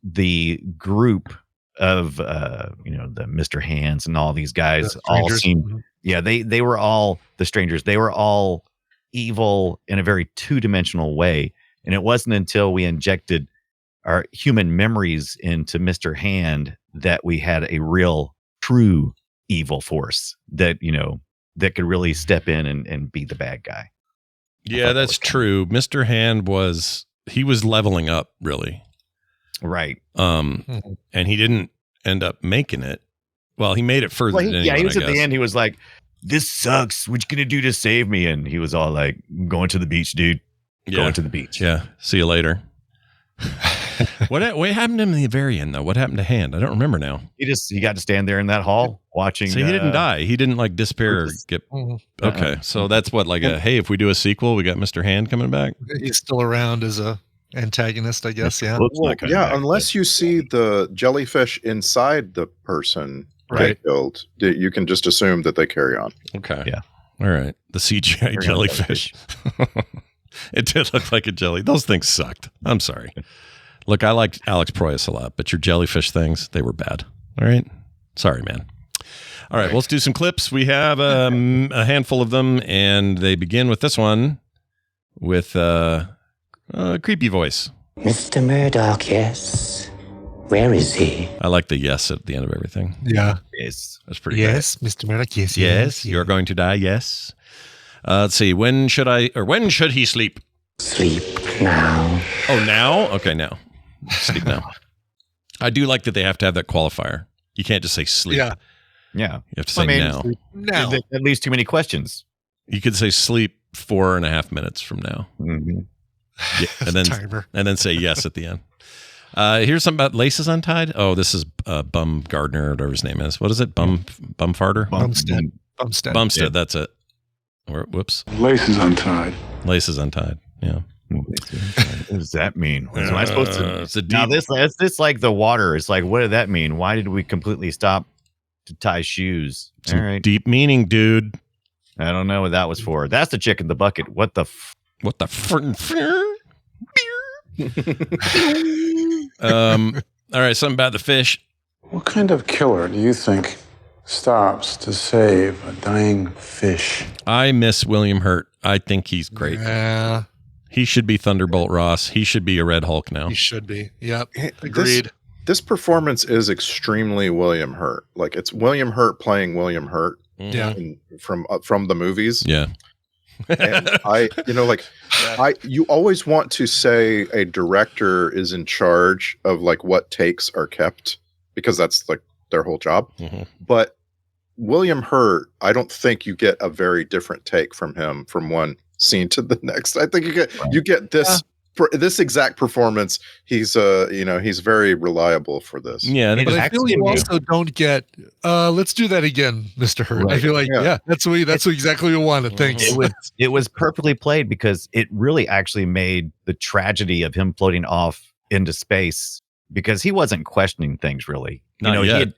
the group of the Mr. Hands and all these guys all seemed they were all the strangers. They were all evil in a very two-dimensional way, and it wasn't until we injected our human memories into Mr. Hand that we had a real true evil force that that could really step in and be the bad guy. Yeah, that's true. Mr. Hand was leveling up, really. Right. And he didn't end up making it. Well, he made it further than anyone, he was I at guess. the end. He was like, "This sucks. What you gonna do to save me?" And he was all like, "Going to the beach, dude. Going to the beach." Yeah. See you later. What happened to him in the very end, though? What happened to Hand? I don't remember now. He got to stand there in that hall watching. So he didn't die. He didn't like disappear or get. Okay, so that's what hey, if we do a sequel, we got Mr. Hand coming back. He's still around as a antagonist, I guess. Yeah. Unless you see the jellyfish inside the person get killed, you can just assume that they carry on. Okay. Yeah. All right. The CGI jellyfish. It did look like a jelly. Those things sucked. I'm sorry. Look, I liked Alex Proyas a lot, but your jellyfish things, they were bad. All right. Sorry, man. All right. Let's do some clips. We have a handful of them, and they begin with this one with a creepy voice. Mr. Murdoch, yes. Where is he? I like the yes at the end of everything. Yeah. Yes. That's pretty Yes, Mr. Murdoch, yes. Yes, you're going to die, yes. Let's see. When should he sleep? Sleep now. Oh, now? Okay, now. Sleep now. I do like that they have to have that qualifier. You can't just say sleep. Yeah. Yeah. You have to say now. Now. That leaves too many questions. You could say sleep 4.5 minutes from now. Mm-hmm. Yeah, and then say yes at the end. Here's something about Laces Untied. Oh, this is Bum Gardner, or whatever his name is. What is it? Bumfarter? Bumstead, that's it. Whoops. Laces Untied. Laces Untied. Yeah. What does that mean? Am I supposed to? It's a deep, now this like the water. It's like, what did that mean? Why did we completely stop to tie shoes? All right. Deep meaning, dude. I don't know what that was for. That's the chick in the bucket. What the all right, something about the fish. What kind of killer do you think stops to save a dying fish? I miss William Hurt. I think he's great. Yeah. He should be Thunderbolt Ross. He should be a Red Hulk now. He should be. Yep. Agreed. This performance is extremely William Hurt. Like, it's William Hurt playing William Hurt. Yeah. From the movies. Yeah. And you always want to say a director is in charge of like what takes are kept, because that's like their whole job. Mm-hmm. But William Hurt, I don't think you get a very different take from him from one scene to the next. I think you get this this exact performance. He's he's very reliable for this. Yeah, but I feel you also don't get let's do that again, Mr. Hurt. Right. I feel like that's exactly what we wanted. Thanks. It was perfectly played, because it really actually made the tragedy of him floating off into space, because he wasn't questioning things really. Not yet.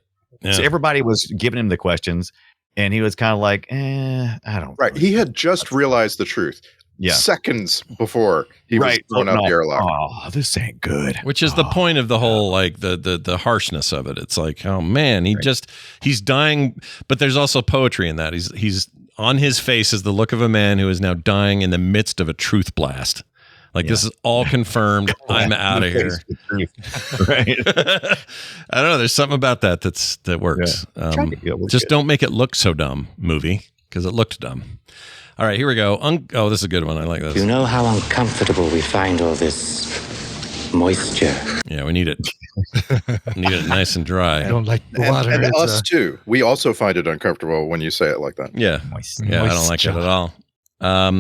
So everybody was giving him the questions, and he was kind of like, I don't. Right. He had just realized the truth. Yeah. Seconds before he was throwing out the airlock. Oh, this ain't good. Which is the point of the whole, like the harshness of it. It's like, oh man, he's dying, but there's also poetry in that. He's on his face is the look of a man who is now dying in the midst of a truth blast. Like this is all confirmed. I'm out of here. Right. I don't know. There's something about that works. Yeah. Just don't make it look so dumb, movie, because it looked dumb. All right, here we go. Oh, this is a good one. I like this. You know how uncomfortable we find all this moisture. Yeah, we need it. Need it nice and dry. I don't like the water. And us too. We also find it uncomfortable when you say it like that. Yeah. Yeah, I don't like it at all.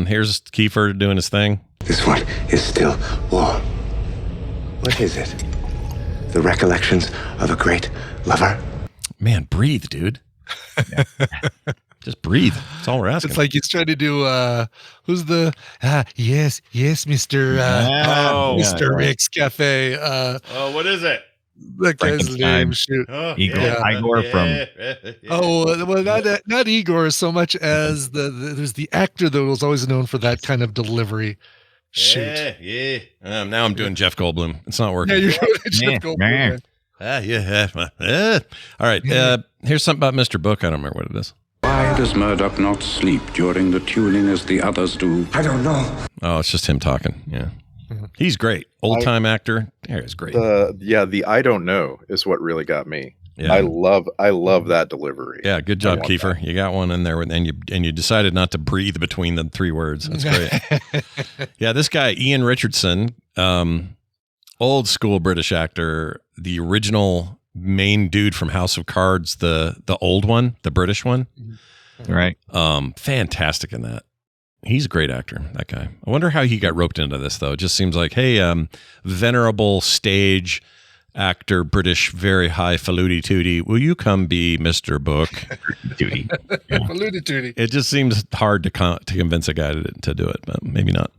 Here's Kiefer doing his thing. This one is still warm. What is it? The recollections of a great lover? Man, breathe, dude. Just breathe. That's all we're asking. It's like he's trying to do who's the yes, Mr. Mr. Rick's Cafe. What is it? That guy's name. Shoot. Igor from. Oh well, not Igor so much as there's the actor that was always known for that kind of delivery. Shoot. Yeah. Now I'm doing Jeff Goldblum. It's not working. Yeah, you're doing Jeff Goldblum. All right. Here's something about Mr. Book. I don't remember what it is. Why does Murdoch not sleep during the tuning as the others do? I don't know. Oh, it's just him talking. Yeah. He's great. Old time actor. Yeah, he's great. The I don't know is what really got me. Yeah. I love that delivery. Yeah, good job, Kiefer. You got one in there, and you decided not to breathe between the three words. That's great. Yeah, this guy Ian Richardson, old school British actor, the original main dude from House of Cards, the old one, the British one. Right. Fantastic in that. He's a great actor, that guy. I wonder how he got roped into this, though. It just seems like, hey, venerable stage actor, British, very highfalutin tootie. Will you come be Mr. Book? Tootie. Tootie. It just seems hard to convince a guy to do it, but maybe not.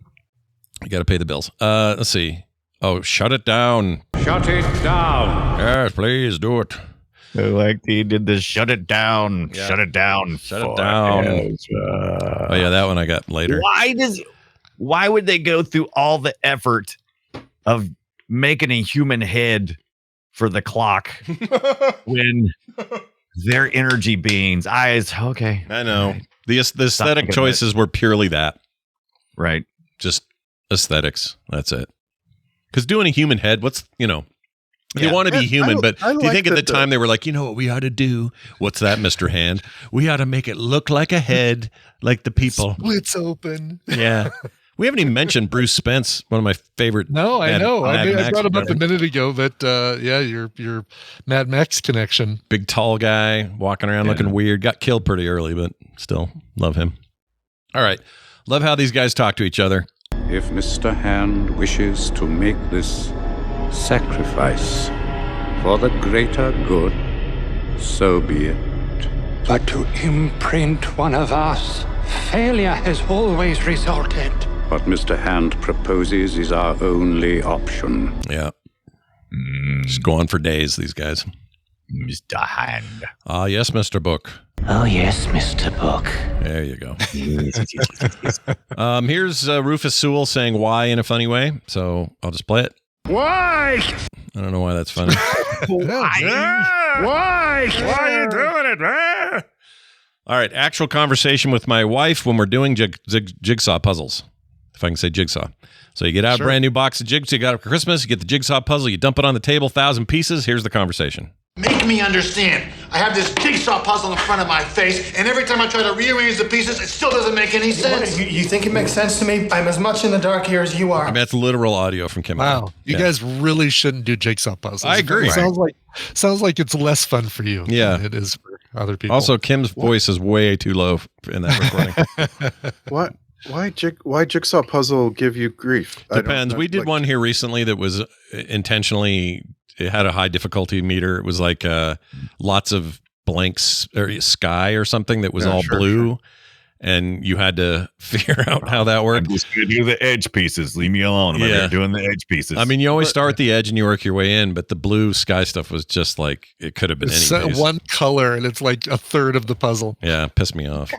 You got to pay the bills. Let's see. Oh, shut it down. Shut it down. Yes, please do it. Like he did this. Shut it down. Yeah. Shut it down. Shut it down. Oh yeah, that one I got later. Why would they go through all the effort of making a human head for the clock when they're energy beings? Okay. I know. Right. The aesthetic choices were purely that. Right. Just aesthetics. That's it. Because doing a human head, they want to be human, but do you think at the time they were like, you know what we ought to do? What's that, Mr. Hand? We ought to make it look like a head, like the people. Splits open. Yeah. We haven't even mentioned Bruce Spence, one of my favorite. No, I know. I brought him up whatever. a minute ago, but your Mad Max connection. Big tall guy walking around looking weird. Got killed pretty early, but still love him. All right. Love how these guys talk to each other. If Mr. Hand wishes to make this sacrifice for the greater good, so be it. But to imprint one of us, failure has always resulted. What Mr. Hand proposes is our only option. Yeah. Just go on for days, these guys. Mr. Hand. Ah, yes, Mr. Book. Oh, yes, Mr. Book. There you go. Here's Rufus Sewell saying why in a funny way. So I'll just play it. Why? I don't know why that's funny. Why? Why are you doing it, man? All right. Actual conversation with my wife when we're doing jigsaw puzzles. If I can say jigsaw. So you get out a brand new box of jigsaw. You got it for Christmas. You get the jigsaw puzzle. You dump it on the table, 1,000 pieces. Here's the conversation. Make me understand. I have this jigsaw puzzle in front of my face, and every time I try to rearrange the pieces, it still doesn't make any sense. You think it makes sense to me? I'm as much in the dark here as you are. I mean, that's literal audio from Kim. Wow. You guys really shouldn't do jigsaw puzzles. I agree. It sounds like it's less fun for you than it is for other people. Also, Kim's voice is way too low in that recording. What? Why jigsaw puzzle give you grief? Depends. We did one here recently that was intentionally. It had a high difficulty meter. It was like lots of blanks or sky or something that was all blue. Sure. and you had to figure out how that worked. I'm just going to do the edge pieces. Leave me alone. I'm here doing the edge pieces. I mean, you always start at the edge and you work your way in, but the blue sky stuff was just like, it could have been any piece. One color, and it's like a third of the puzzle. Yeah, pissed me off.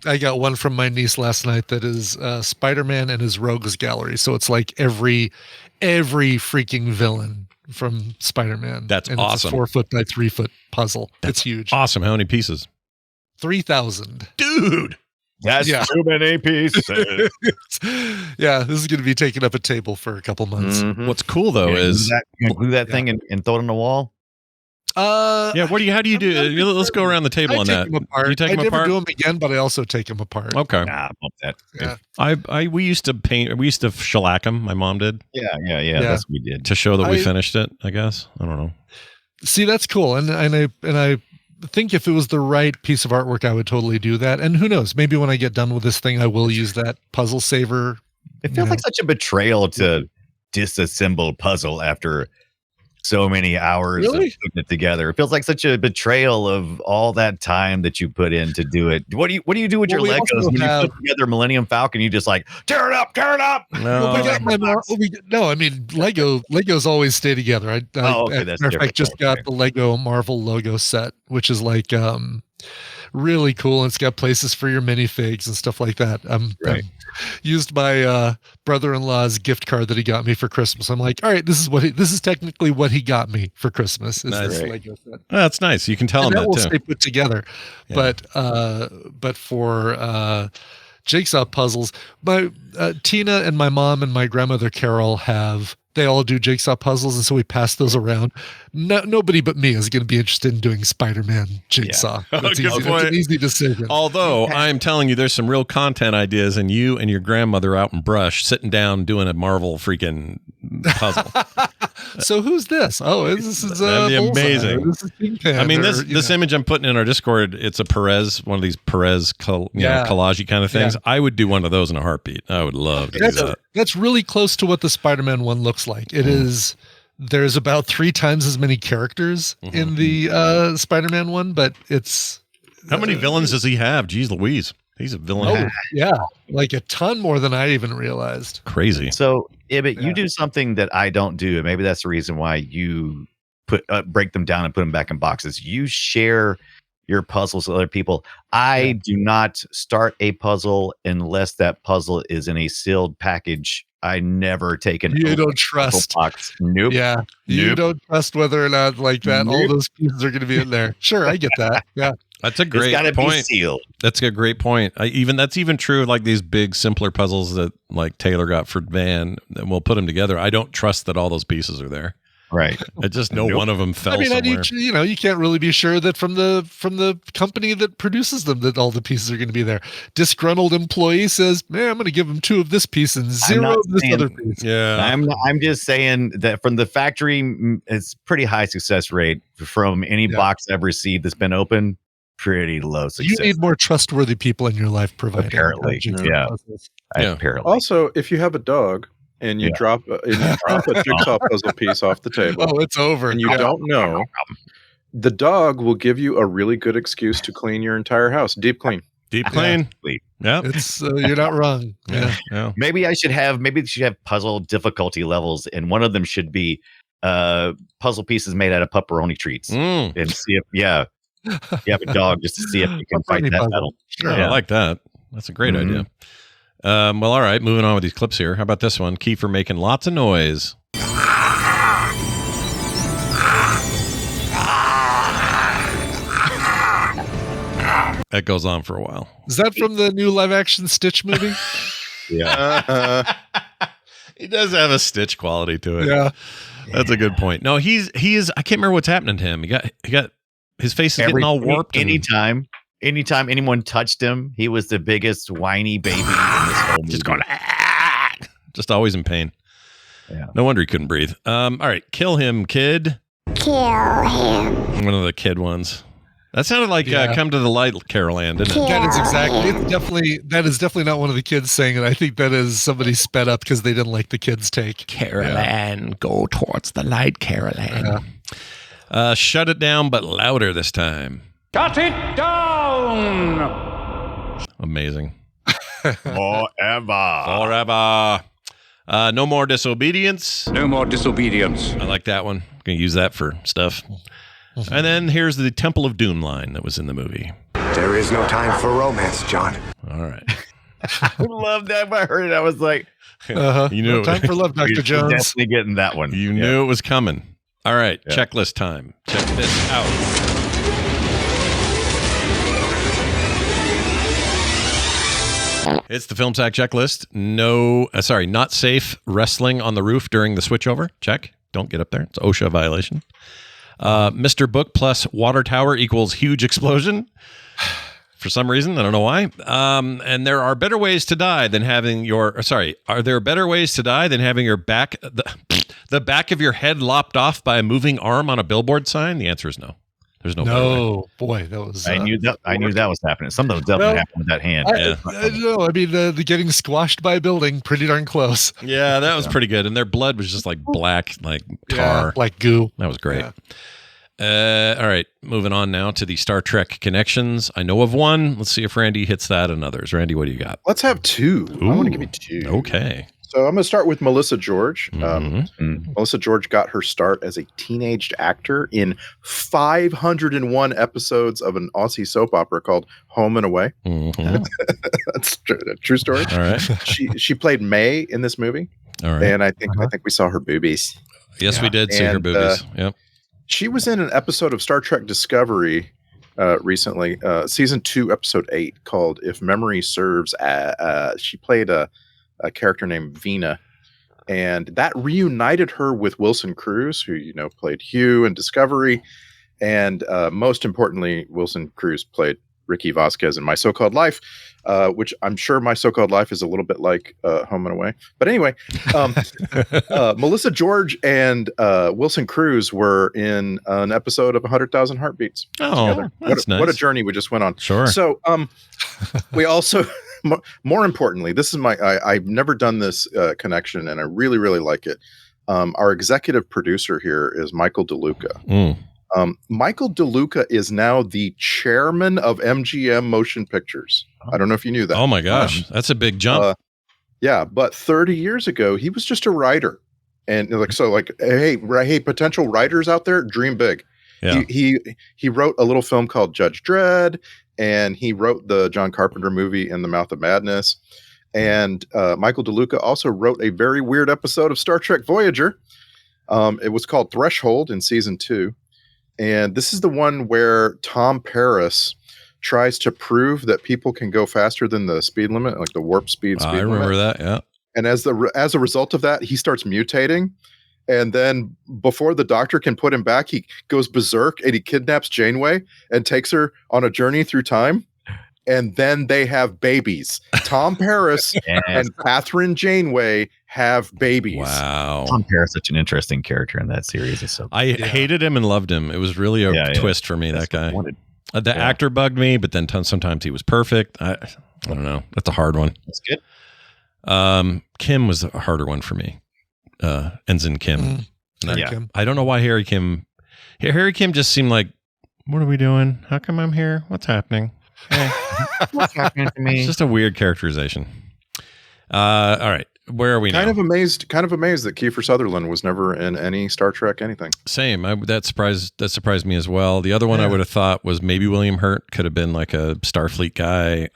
I got one from my niece last night that is Spider-Man and his Rogues Gallery. So it's like every freaking villain from Spider-Man. That's awesome. It's a 4 foot by 3 foot puzzle. It's huge. Awesome. How many pieces? 3,000. Dude. That's too many pieces. Yeah, this is going to be taking up a table for a couple months. Mm-hmm. What's cool though is glue that thing and throw it on the wall. How do you do? Let's go around the table on that. You take them I apart? never do them again, but I also take them apart. Okay. Nah, that. Yeah. We used to paint. We used to shellac them. My mom did. Yeah. That's what we did to show that we finished it. I guess. I don't know. See, that's cool, and I think if it was the right piece of artwork, I would totally do that. And who knows? Maybe when I get done with this thing, I will use that puzzle saver. It feels like such a betrayal to disassemble puzzle after so many hours of putting it together. It feels like such a betrayal of all that time that you put in to do it. What do you do with your Legos when you put together Millennium Falcon? You just like tear it up. No, I mean Legos always stay together. That's matter of fact, just got the Lego Marvel logo set, which is like really cool, and it's got places for your minifigs and stuff like that. Used my brother-in-law's gift card that he got me for Christmas. I'm like, all right, this is technically what he got me for Christmas. Is this Lego set. That's nice. You can tell him that will too. stay put together. Yeah. But for jigsaw puzzles, my Tina and my mom and my grandmother Carol they all do jigsaw puzzles, and so we pass those around. Nobody but me is going to be interested in doing Spider-Man jigsaw. Yeah. That's an easy decision. Although I'm telling you, there's some real content ideas, and you and your grandmother out in brush sitting down doing a Marvel freaking puzzle. So who's this? Oh, this is that'd be amazing. This is Kingpin, I mean, this image I'm putting in our Discord, it's a one of these Perez collage kind of things. Yeah. I would do one of those in a heartbeat. I would love to do that. That's really close to what the Spider-Man one looks like. It is. There's about 3 times as many characters in the Spider-Man one, but it's. How many villains does he have? Jeez Louise. He's a villain. Oh, yeah. Like a ton more than I even realized. Crazy. So, Ibbot, you do something that I don't do. And maybe that's the reason why you break them down and put them back in boxes. You share your puzzles with other people. I do not start a puzzle unless that puzzle is in a sealed package. I never take an You don't trust. Box. Nope. Yeah. You don't trust whether or not like that all those pieces are going to be in there. Sure, I get that. Yeah. That's a great point. Be sealed. That's a great point. That's even true of like these big, simpler puzzles that like Taylor got for Van, and we'll put them together. I don't trust that all those pieces are there. Right. I just know one of them fell somewhere. You can't really be sure that from the company that produces them that all the pieces are going to be there. Disgruntled employee says, "Man, I'm going to give them 2 of this piece and 0 of this other piece." Yeah. I'm just saying that from the factory, it's pretty high success rate from any box I've received that's been open. Pretty low success. You need more trustworthy people in your life providing. Apparently, apparently. Also, if you have a dog and you drop a jigsaw puzzle piece off the table, it's over. And you don't know, the dog will give you a really good excuse to clean your entire house. Deep clean. Yeah, it's you're not wrong. Yeah. Maybe they should have puzzle difficulty levels, and one of them should be puzzle pieces made out of pepperoni treats, and see if you have a dog just to see if you can fight that battle. Sure. Yeah, I like that. That's a great idea. Well, all right, moving on with these clips here. How about this one? Kiefer making lots of noise. That goes on for a while. Is that from the new live-action Stitch movie? Yeah. He does have a Stitch quality to it. Yeah. That's a good point. No, he is. I can't remember what's happening to him. He got his face is getting all warped. Anytime anyone touched him, he was the biggest whiny baby in this whole movie. Just going, just always in pain. Yeah. No wonder he couldn't breathe. All right, kill him, kid. Kill him. One of the kid ones. That sounded like "Come to the Light," Carol Ann, didn't it? That is definitely not one of the kids saying it. I think that is somebody sped up because they didn't like the kids' take. Carol Ann, go towards the light, Carol Ann. Shut it down, but louder this time. Shut it down! Amazing. Forever. No more disobedience. No more disobedience. I like that one. Gonna use that for stuff. And then here's the Temple of Doom line that was in the movie. There is no time for romance, John. All right. I love that. When I heard it, I was like, You knew No time for love, Dr. You're Jones. definitely getting that one. You knew it was coming. All right, Yeah. checklist time. Check this out. It's the Film Sack checklist. Not safe wrestling on the roof during the switchover. Check. Don't get up there. It's OSHA violation. Mr. Book plus water tower equals huge explosion. For some reason, I don't know why. And there are better ways to die than having your. Are there better ways to die than having your back, the back of your head lopped off by a moving arm on a billboard sign? The answer is no. There's no. No, boy, that was. I knew that was happening. Something was definitely happening with that hand. I mean, the getting squashed by a building, pretty darn close. Yeah, that was pretty good. And their blood was just like black, like tar, like goo. That was great. All right, moving on now to the Star Trek connections. I know of one. Let's see if Randy hits that and others. Randy, what do you got? Let's have two. I want to give you two. Okay. So I'm going to start with Melissa George. Mm-hmm. Melissa George got her start as a teenaged actor in 501 episodes of an Aussie soap opera called Home and Away. Mm-hmm. That's a true story. All right. She played May in this movie. All right. And I think we saw her boobies. Yes, we did see her boobies. Yep. She was in an episode of Star Trek Discovery recently, season 2, episode 8, called "If Memory Serves." She played a character named Vina, and that reunited her with Wilson Cruz, who played Hugh in Discovery, and most importantly, Wilson Cruz played Ricky Vasquez in My So-Called Life, which I'm sure My So-Called Life is a little bit like Home and Away. But anyway, Melissa George and Wilson Cruz were in an episode of 100,000 Heartbeats. Oh, that's nice. What a journey we just went on. Sure. So we also, more importantly, this is I've never done this connection, and I really, really like it. Our executive producer here is Michael DeLuca. Michael DeLuca is now the chairman of MGM Motion Pictures. I don't know if you knew that. Oh my gosh, that's a big jump. Yeah, but 30 years ago, he was just a writer, and hey, potential writers out there, dream big. Yeah. He wrote a little film called Judge Dredd, and he wrote the John Carpenter movie In the Mouth of Madness. And Michael DeLuca also wrote a very weird episode of Star Trek Voyager. It was called Threshold in season 2. And this is the one where Tom Paris tries to prove that people can go faster than the speed limit, like the warp speed limit. I remember that, yeah. And as a result of that, he starts mutating. And then before the doctor can put him back, he goes berserk and he kidnaps Janeway and takes her on a journey through time. And then they have babies. Tom Paris and Catherine Janeway have babies. Wow. Tom Paris, such an interesting character in that series. Is so I hated him and loved him. It was really a twist for me, that guy. The actor bugged me, but then sometimes he was perfect. I don't know. That's a hard one. That's good. Kim was a harder one for me. Ensign Kim. Kim. I don't know why Harry Kim just seemed like, what are we doing? How come I'm here? What's happening? Hey. What's happening to me? It's just a weird characterization. All right. Where are we now? Kind of amazed that Kiefer Sutherland was never in any Star Trek anything. Same. That surprised me as well. The other one I would have thought was maybe William Hurt could have been like a Starfleet guy.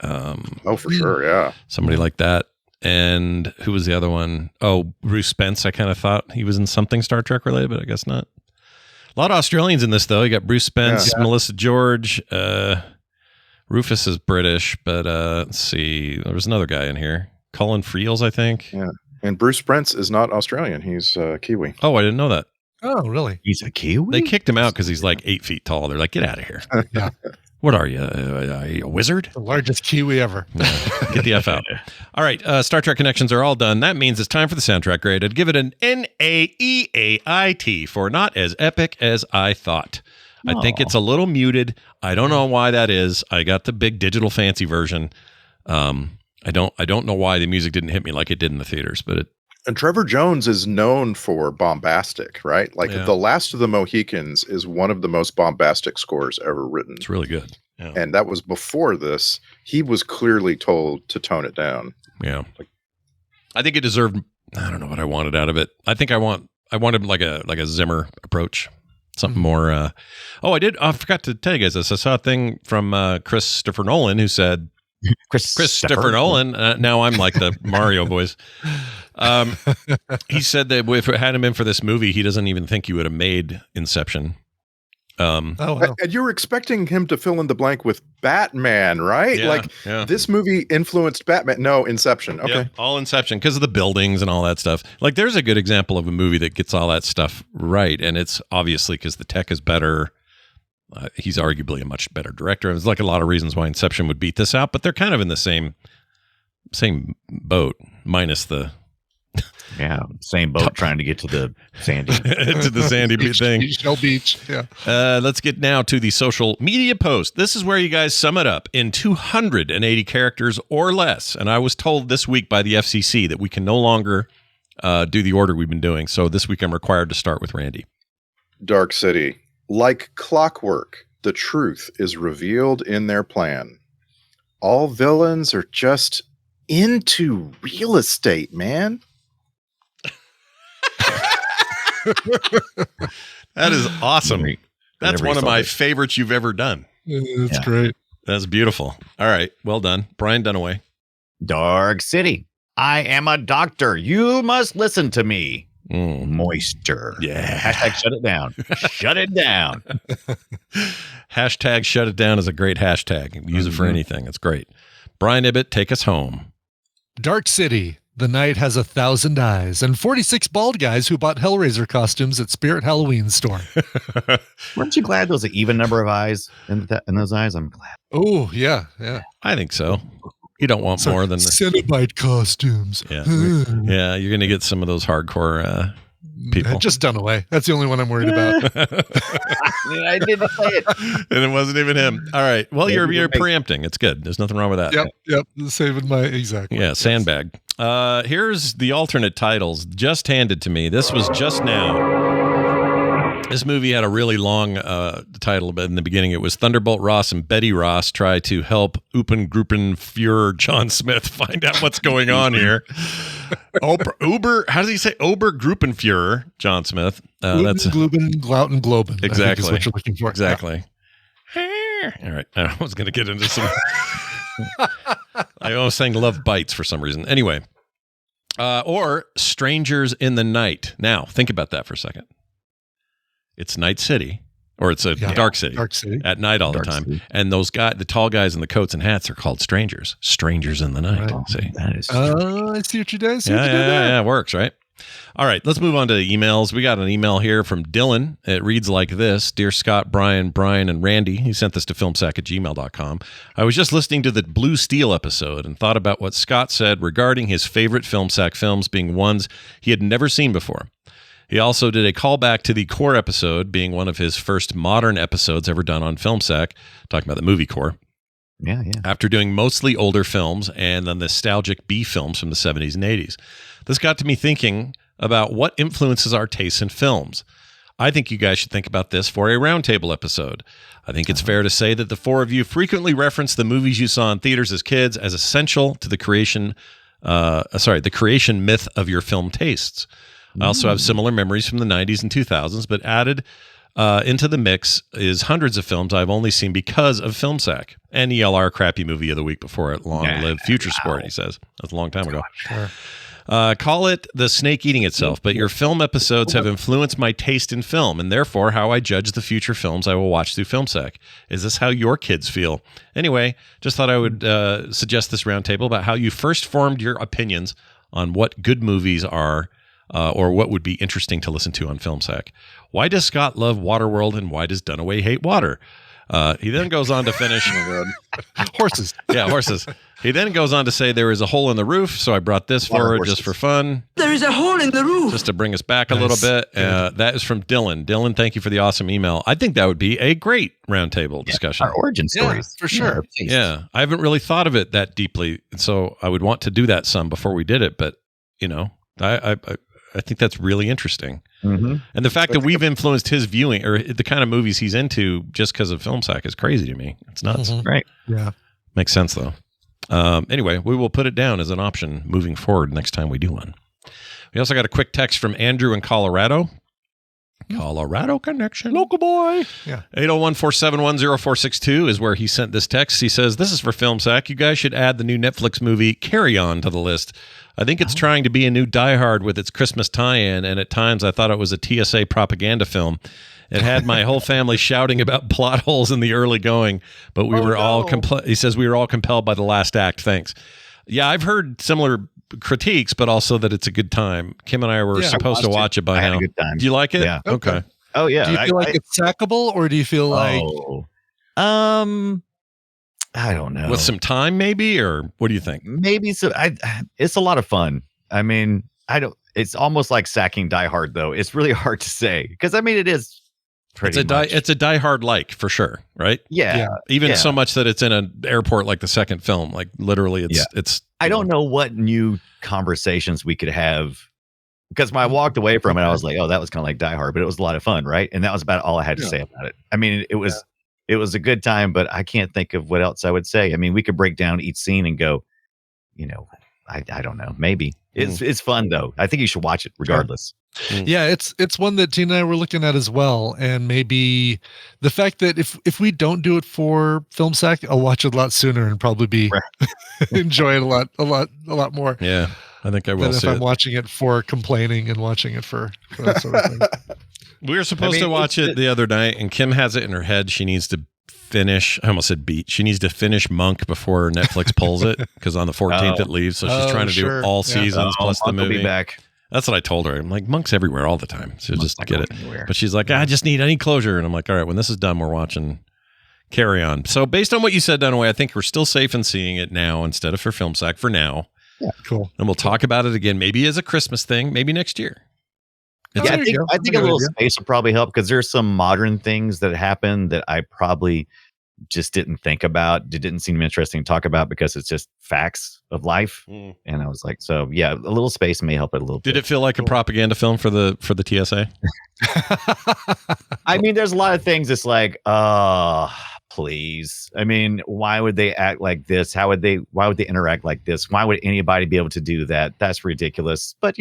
For sure. Yeah. Somebody like that. And who was the other one? Oh, Bruce Spence. I kind of thought he was in something Star Trek related, but I guess not. A lot of Australians in this, though. You got Bruce Spence, Melissa George. Rufus is British, but let's see. There was another guy in here. Colin Friels, I think. Yeah. And Bruce Spence is not Australian. He's Kiwi. Oh, I didn't know that. Oh, really? He's a Kiwi? They kicked him out because he's like 8 feet tall. They're like, get out of here. Yeah. What are you, a wizard? The largest Kiwi ever. No, get the F out. All right, Star Trek connections are all done. That means it's time for the soundtrack grade. I'd give it an NAEAIT for not as epic as I thought. I think it's a little muted. I don't know why that is. I got the big digital fancy version. I don't know why the music didn't hit me like it did in the theaters, but And Trevor Jones is known for bombastic, right? Like The Last of the Mohicans is one of the most bombastic scores ever written. It's really good. Yeah. And that was before this. He was clearly told to tone it down. Yeah. I think it deserved, I don't know what I wanted out of it. I think I wanted like a Zimmer approach. Something more. I forgot to tell you guys this. I saw a thing from Christopher Nolan who said, Christopher Nolan. Now I'm like the Mario voice. He said that if it hadn't been for this movie, he doesn't even think he would have made Inception. And you were expecting him to fill in the blank with Batman, right? This movie influenced Batman. No, Inception. Okay. Yeah, all Inception because of the buildings and all that stuff. Like, there's a good example of a movie that gets all that stuff right. And it's obviously because the tech is better. He's arguably a much better director. There's like a lot of reasons why Inception would beat this out, but they're kind of in the same boat, minus the same boat trying to get to the sandy to the sandy thing. Shell Beach. Yeah. Let's get now to the social media post. This is where you guys sum it up in 280 characters or less. And I was told this week by the FCC that we can no longer do the order we've been doing. So this week I'm required to start with Randy. Dark City. Like clockwork, the truth is revealed in their plan. All villains are just into real estate, man. That is awesome. That's one of my favorites you've ever done. That's great. That's beautiful. All right. Well done. Brian Dunaway. Dark City. I am a doctor. You must listen to me. Moisture. Yeah. Hashtag shut it down. Shut it down. Hashtag shut it down is a great hashtag. Use it for anything. It's great. Brian Ibbett, take us home. Dark City. The night has 1,000 eyes and 46 bald guys who bought Hellraiser costumes at Spirit Halloween store. Weren't you glad there was an even number of eyes in those eyes? I'm glad. Oh, yeah. I think so. You don't want more than the Cenobite costumes. Yeah. Yeah, you're going to get some of those hardcore people. Just Dunaway. That's the only one I'm worried about. I didn't say it. And it wasn't even him. All right. Well, you're preempting. It's good. There's nothing wrong with that. Yep. Saving my exactly. Yeah, sandbag. Here's the alternate titles just handed to me. This was just now. This movie had a really long title, but in the beginning it was Thunderbolt Ross and Betty Ross try to help Gruppenführer John Smith find out what's going on here. Uber, how does he say? Obergruppenführer John Smith. That's Gluben, Glouten, Globen. Exactly. I think is what you're looking for. Exactly. All right. I was going to get into some. I was saying love bites for some reason. Anyway, or Strangers in the Night. Now, think about that for a second. It's Night City, or it's a Dark City. Dark City. At night all the time. City. And those guys, the tall guys in the coats and hats are called strangers. Strangers in the night. Right. See? That is I see what you did. Yeah, it works, right? All right, let's move on to the emails. We got an email here from Dylan. It reads like this. Dear Scott, Brian, and Randy. He sent this to filmsack@gmail.com. I was just listening to the Blue Steel episode and thought about what Scott said regarding his favorite Filmsack films being ones he had never seen before. He also did a callback to the Core episode, being one of his first modern episodes ever done on Filmsack, talking about the movie Core. Yeah. After doing mostly older films and the nostalgic B films from the 70s and 80s. This got to me thinking about what influences our tastes in films. I think you guys should think about this for a roundtable episode. I think it's fair to say that the four of you frequently reference the movies you saw in theaters as kids as essential to the creation myth of your film tastes. I also have similar memories from the 90s and 2000s, but added into the mix is hundreds of films I've only seen because of Filmsack. And ELR crappy movie of the week before it, Long Live Future Sport, he says. That's a long time ago. Sure. Call it the snake eating itself, but your film episodes have influenced my taste in film and therefore how I judge the future films I will watch through Filmsack. Is this how your kids feel? Anyway, just thought I would suggest this roundtable about how you first formed your opinions on what good movies are or what would be interesting to listen to on Filmsack. Why does Scott love Waterworld and why does Dunaway hate water? He then goes on to finish. Horses. Yeah, horses. He then goes on to say there is a hole in the roof, so I brought this forward just for fun. There is a hole in the roof. Just to bring us back a little bit. That is from Dylan. Dylan, thank you for the awesome email. I think that would be a great roundtable discussion. Our origin stories. For sure. Yeah. I haven't really thought of it that deeply, so I would want to do that some before we did it, but, you know, I think that's really interesting. Mm-hmm. And the fact that we've influenced his viewing or the kind of movies he's into just because of Film Sack is crazy to me. It's nuts. Right. Yeah. Makes sense, though. Anyway, we will put it down as an option moving forward next time we do one. We also got a quick text from Andrew in Colorado. Colorado connection. Local boy. Yeah. 801-471-0462 is where he sent this text. He says, this is for Film Sack. You guys should add the new Netflix movie Carry On to the list. I think it's trying to be a new Die Hard with its Christmas tie-in, and at times I thought it was a TSA propaganda film. It had my whole family shouting about plot holes in the early going, but we were all he says we were all compelled by the last act. Thanks. Yeah, I've heard similar critiques, but also that it's a good time. Kim and I were supposed to watch it by now. Good time. Do you like it? Yeah. Okay. Oh yeah. Do you feel like it's sackable, or do you feel like I don't know. With some time, maybe, or what do you think? Maybe so. It's a lot of fun. I mean, it's almost like sacking Die Hard, though. It's really hard to say because I mean, it is. It's a Die Hard like for sure, right? Yeah. Even so much that it's in an airport like the second film. Like literally, it's. I don't know what new conversations we could have because when I walked away from it, I was like, oh, that was kind of like Die Hard, but it was a lot of fun, right? And that was about all I had to say about it. I mean, it was a good time, but I can't think of what else I would say. I mean, we could break down each scene and go, I don't know, maybe it's fun though. I think you should watch it regardless. Yeah, it's one that Tina and I were looking at as well, and maybe the fact that if we don't do it for Film Sack, I'll watch it a lot sooner and probably enjoy it a lot more. Yeah, I think I will. Than if I'm watching it for complaining and watching it for that sort of thing. We were supposed to watch it the other night, and Kim has it in her head. She needs to finish. I almost said beat. She needs to finish Monk before Netflix pulls it because on the 14th it leaves. So she's trying to do all seasons plus the movie. Will be back. That's what I told her. I'm like, Monk's everywhere all the time. So just get it. Anywhere. But she's like, I need closure. And I'm like, all right, when this is done, we're watching Carry On. So based on what you said, Dunaway, I think we're still safe in seeing it now instead of for Film Sack for now. Yeah, cool. And we'll talk about it again, maybe as a Christmas thing, maybe next year. I think a little space will probably help because there's some modern things that happen that I probably just didn't think about. It didn't seem interesting to talk about because it's just facts of life. And I was like, so yeah, a little space may help it a little bit. Did it feel like a propaganda film for the TSA? I mean, there's a lot of things. It's like, please. I mean, why would they act like this? Why would they interact like this? Why would anybody be able to do that? That's ridiculous. But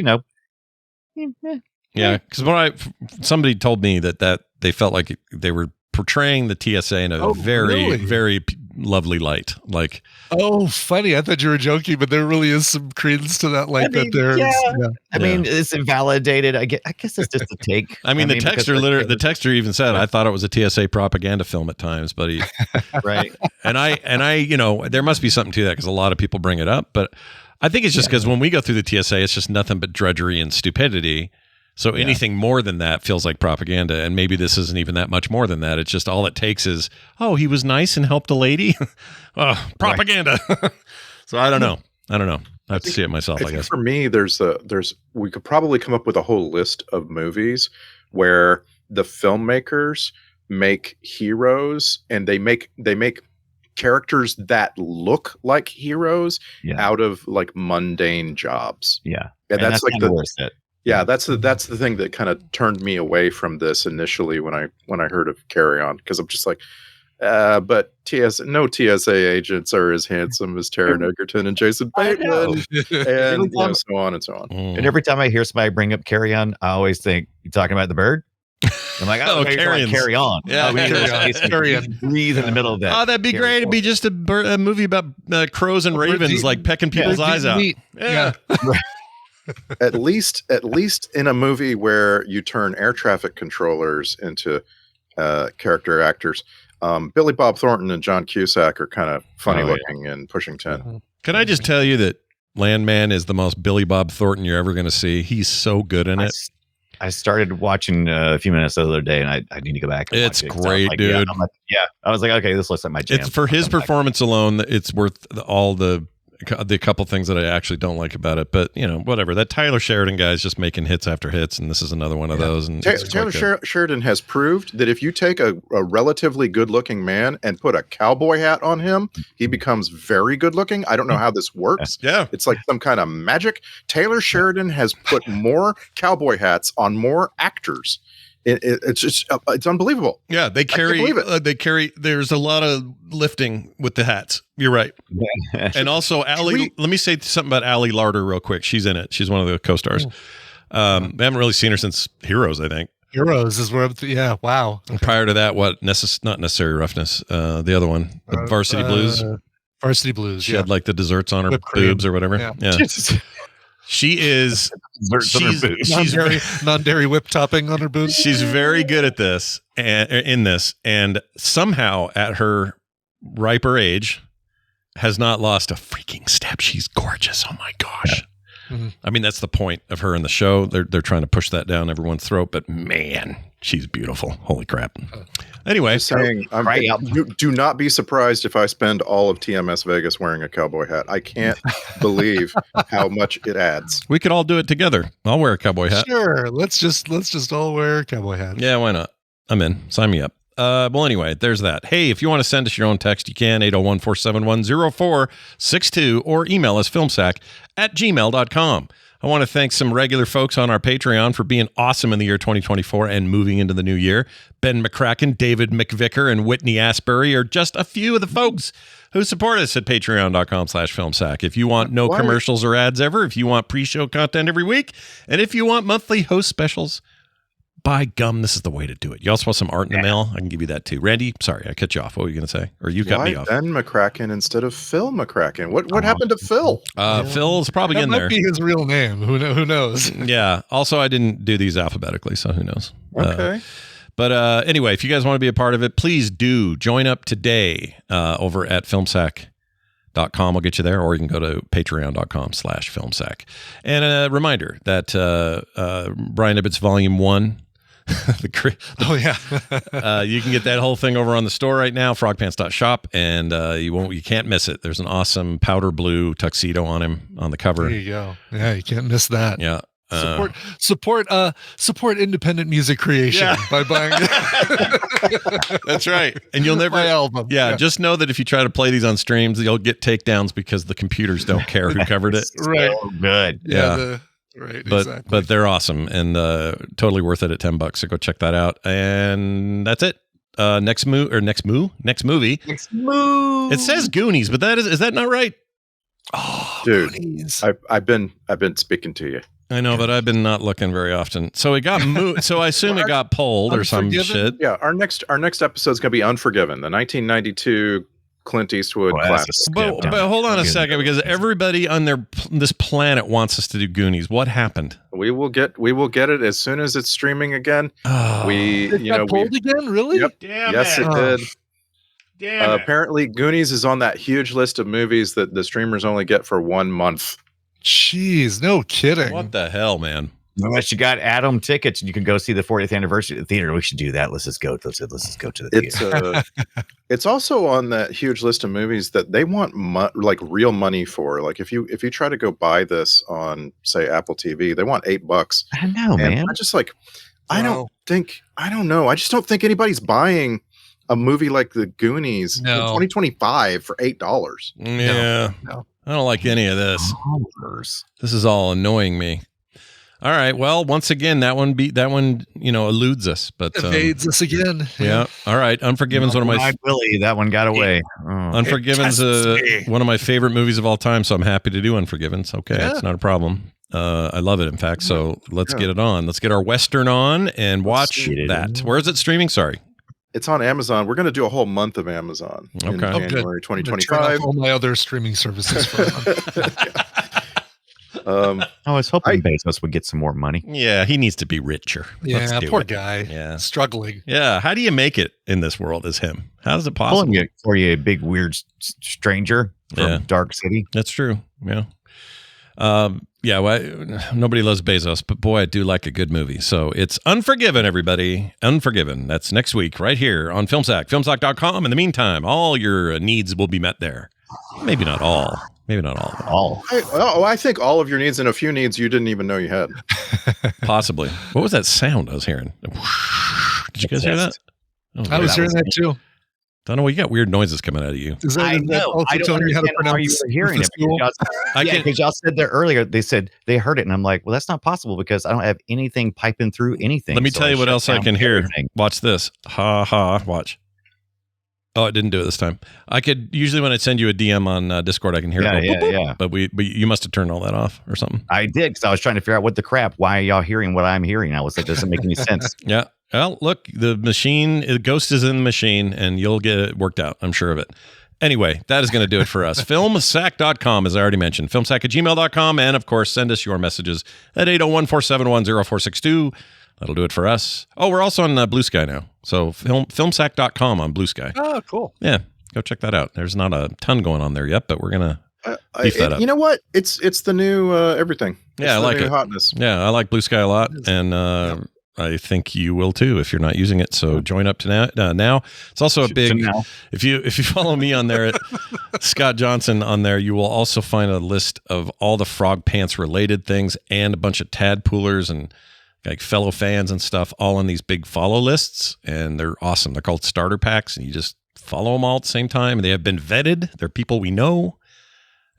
yeah, because somebody told me that they felt like they were portraying the TSA in a very lovely light. Like, funny. I thought you were joking, but there really is some credence to that. Like I mean, it's invalidated. I guess it's just a take. I mean, the texter even said, I thought it was a TSA propaganda film at times, but he, right. And I, there must be something to that because a lot of people bring it up, but I think it's just because when we go through the TSA, it's just nothing but drudgery and stupidity. So anything more than that feels like propaganda, and maybe this isn't even that much more than that. It's just all it takes is, he was nice and helped a lady. Propaganda. So I don't know. I have to see it myself, I guess. For me, we could probably come up with a whole list of movies where the filmmakers make heroes and they make characters that look like heroes out of like mundane jobs. Yeah. And that's like Yeah, that's the thing that kind of turned me away from this initially when I heard of Carry On, because I'm just like, but no TSA agents are as handsome as Taron Egerton and Jason Bateman, and so on and so on. And every time I hear somebody bring up Carry On, I always think, "You talking about the bird?" I'm like, Carry On. Yeah, Carry On. Breathe in the middle of that. Oh, that'd be great. It'd be just a movie about crows and ravens, like pecking people's eyes out. Yeah. At least in a movie where you turn air traffic controllers into character actors, Billy Bob Thornton and John Cusack are kind of funny looking in Pushing 10. Can I just tell you that Landman is the most Billy Bob Thornton you're ever going to see? He's so good in it. I started watching a few minutes the other day, and I need to go back. And it's watch it. great, like, dude. I was like, okay, this looks like my jam. It's for his performance alone. It's worth all the the couple things that I actually don't like about it, but whatever. That Tyler Sheridan guy is just making hits after hits, and this is another one of those. And Taylor Sheridan has proved that if you take a relatively good-looking man and put a cowboy hat on him, he becomes very good-looking. I don't know how this works. Yeah, it's like some kind of magic. Taylor Sheridan has put more cowboy hats on more actors. It's just it's unbelievable. Yeah, they carry. There's a lot of lifting with the hats. You're right. And also, Allie. Let me say something about Allie Larder real quick. She's in it. She's one of the co-stars. We haven't really seen her since Heroes, I think. Heroes is where. Yeah. Wow. And prior to that, not Necessary Roughness. The other one, Varsity Blues. Varsity Blues. She had like the desserts on her boobs or whatever. Yeah. She is. She's non-dairy whip topping on her boobs. She's very good at this and somehow at her riper age has not lost a freaking step. She's gorgeous. Oh my gosh. Mm-hmm. I mean, that's the point of her in the show. They're trying to push that down everyone's throat, but man, she's beautiful. Holy crap. Anyway, do not be surprised if I spend all of TMS Vegas wearing a cowboy hat. I can't believe how much it adds. We could all do it together. I'll wear a cowboy hat. Sure. Let's just all wear cowboy hats. Yeah, why not? I'm in. Sign me up. Well, anyway, there's that. Hey, if you want to send us your own text, you can, 801-471-0462, or email us, filmsack@gmail.com. I want to thank some regular folks on our Patreon for being awesome in the year 2024 and moving into the new year. Ben McCracken, David McVicker, and Whitney Asbury are just a few of the folks who support us at patreon.com/filmsack. If you want no commercials or ads ever, if you want pre-show content every week, and if you want monthly host specials, by gum, this is the way to do it. You also want some art in the mail? I can give you that too. Randy, sorry, I cut you off. What were you going to say? Or you cut me off. Ben McCracken instead of Phil McCracken? What happened to Phil? Phil's probably in there. That might be his real name. Who knows? Yeah. Also, I didn't do these alphabetically, so who knows? Okay. But anyway, if you guys want to be a part of it, please do join up today over at filmsack.com. I'll get you there, or you can go to patreon.com/filmsack. And a reminder that Brian Ibbott's Volume 1, you can get that whole thing over on the store right now, frogpants.shop, and you can't miss it. There's an awesome powder blue tuxedo on him on the cover. There you go. Yeah, you can't miss that. Yeah. Support independent music creation by buying it. That's right. And you'll never my album. Yeah, just know that if you try to play these on streams, you'll get takedowns because the computers don't care who covered it. Right. So good. Yeah. Right, but they're awesome and totally worth it at $10. So go check that out. And that's it. Next movie. Next move. It says Goonies, but is that not right? Oh, dude, Goonies. I've been speaking to you. I know, but I've been not looking very often. So it got moved. So I assume it got pulled or some shit. Yeah, our next episode is going to be Unforgiven, the 1992 Clint Eastwood classic. But hold on a second, because everybody on this planet wants us to do Goonies. What happened? We will get it as soon as it's streaming again. Oh. It got pulled again? Really? Yep. Yes, it did. Damn it. Apparently, Goonies is on that huge list of movies that the streamers only get for 1 month. Jeez, no kidding. What the hell, man? Unless you got Atom tickets and you can go see the 40th anniversary of the theater, we should do that. Let's just go to the theater. It's also on that huge list of movies that they want like real money for. Like if you try to go buy this on, say, Apple TV, they want $8. I know, man. I just like, I don't know. I just don't think anybody's buying a movie like The Goonies in 2025 for $8. Yeah. No. I don't like any of this. This is all annoying me. All right. Well, once again, that one eludes us, but evades us again. Yeah. All right. Unforgiven's one of my Willie. That one got away. Unforgiven's one of my favorite movies of all time, so I'm happy to do Unforgiven's. Okay, it's not a problem. I love it, in fact. So let's get it on. Let's get our Western on and watch that. Where is it streaming? Sorry. It's on Amazon. We're going to do a whole month of Amazon in January 2025. All my other streaming services for I was hoping Bezos would get some more money. Yeah, he needs to be richer. Yeah, poor guy. Yeah, struggling. Yeah, how do you make it in this world as him? How is it possible? For you, a big weird stranger from Dark City. That's true. Yeah. Nobody loves Bezos, but boy, I do like a good movie. So it's Unforgiven, everybody. Unforgiven. That's next week right here on FilmSack. Filmsack.com. In the meantime, all your needs will be met there. Maybe not all. Maybe not all of them. All. I think all of your needs and a few needs you didn't even know you had. Possibly. What was that sound I was hearing? Did you guys hear that? Oh, I was hearing that too. Don't know. You got weird noises coming out of you. I know. I don't understand how you were hearing it. Because y'all said there earlier, they said they heard it. And I'm like, well, that's not possible because I don't have anything piping through anything. Let me tell you what else I can hear. Watch this. Ha ha. Watch. Oh, it didn't do it this time. I could usually when I send you a DM on Discord, I can hear it. Go, boop, boop. But you must have turned all that off or something. I did because I was trying to figure out what the crap. Why are y'all hearing what I'm hearing? I was like, doesn't make any sense. Yeah. Well, look, the ghost is in the machine, and you'll get it worked out. I'm sure of it. Anyway, that is going to do it for us. Filmsack.com, as I already mentioned. Filmsack@gmail.com, and of course, send us your messages at 801-471-0462. That'll do it for us. Oh, we're also on Blue Sky now. So filmsack.com on Blue Sky. Oh, cool. Yeah, go check that out. There's not a ton going on there yet, but we're going to beef that up. You know what? It's the new everything. Yeah, I like it. Hotness. Yeah, I like Blue Sky a lot. And I think you will too if you're not using it. So join up to now. It's also a big. If you follow me on there at Scott Johnson on there, you will also find a list of all the Frog Pants related things and a bunch of tadpoolers and like fellow fans and stuff all on these big follow lists, and they're awesome. They're called starter packs, and you just follow them all at the same time. And they have been vetted. They're people we know,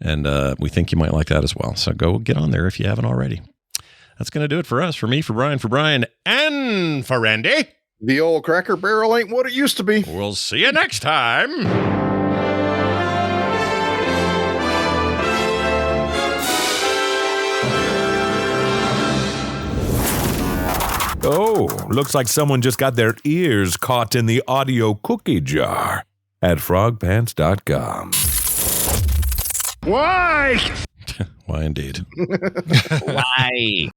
and we think you might like that as well. So go get on there if you haven't already. That's going to do it for us, for me, for Brian, and for Randy. The old Cracker Barrel ain't what it used to be. We'll see you next time. Oh, looks like someone just got their ears caught in the audio cookie jar at frogpants.com. Why? Why indeed? Why?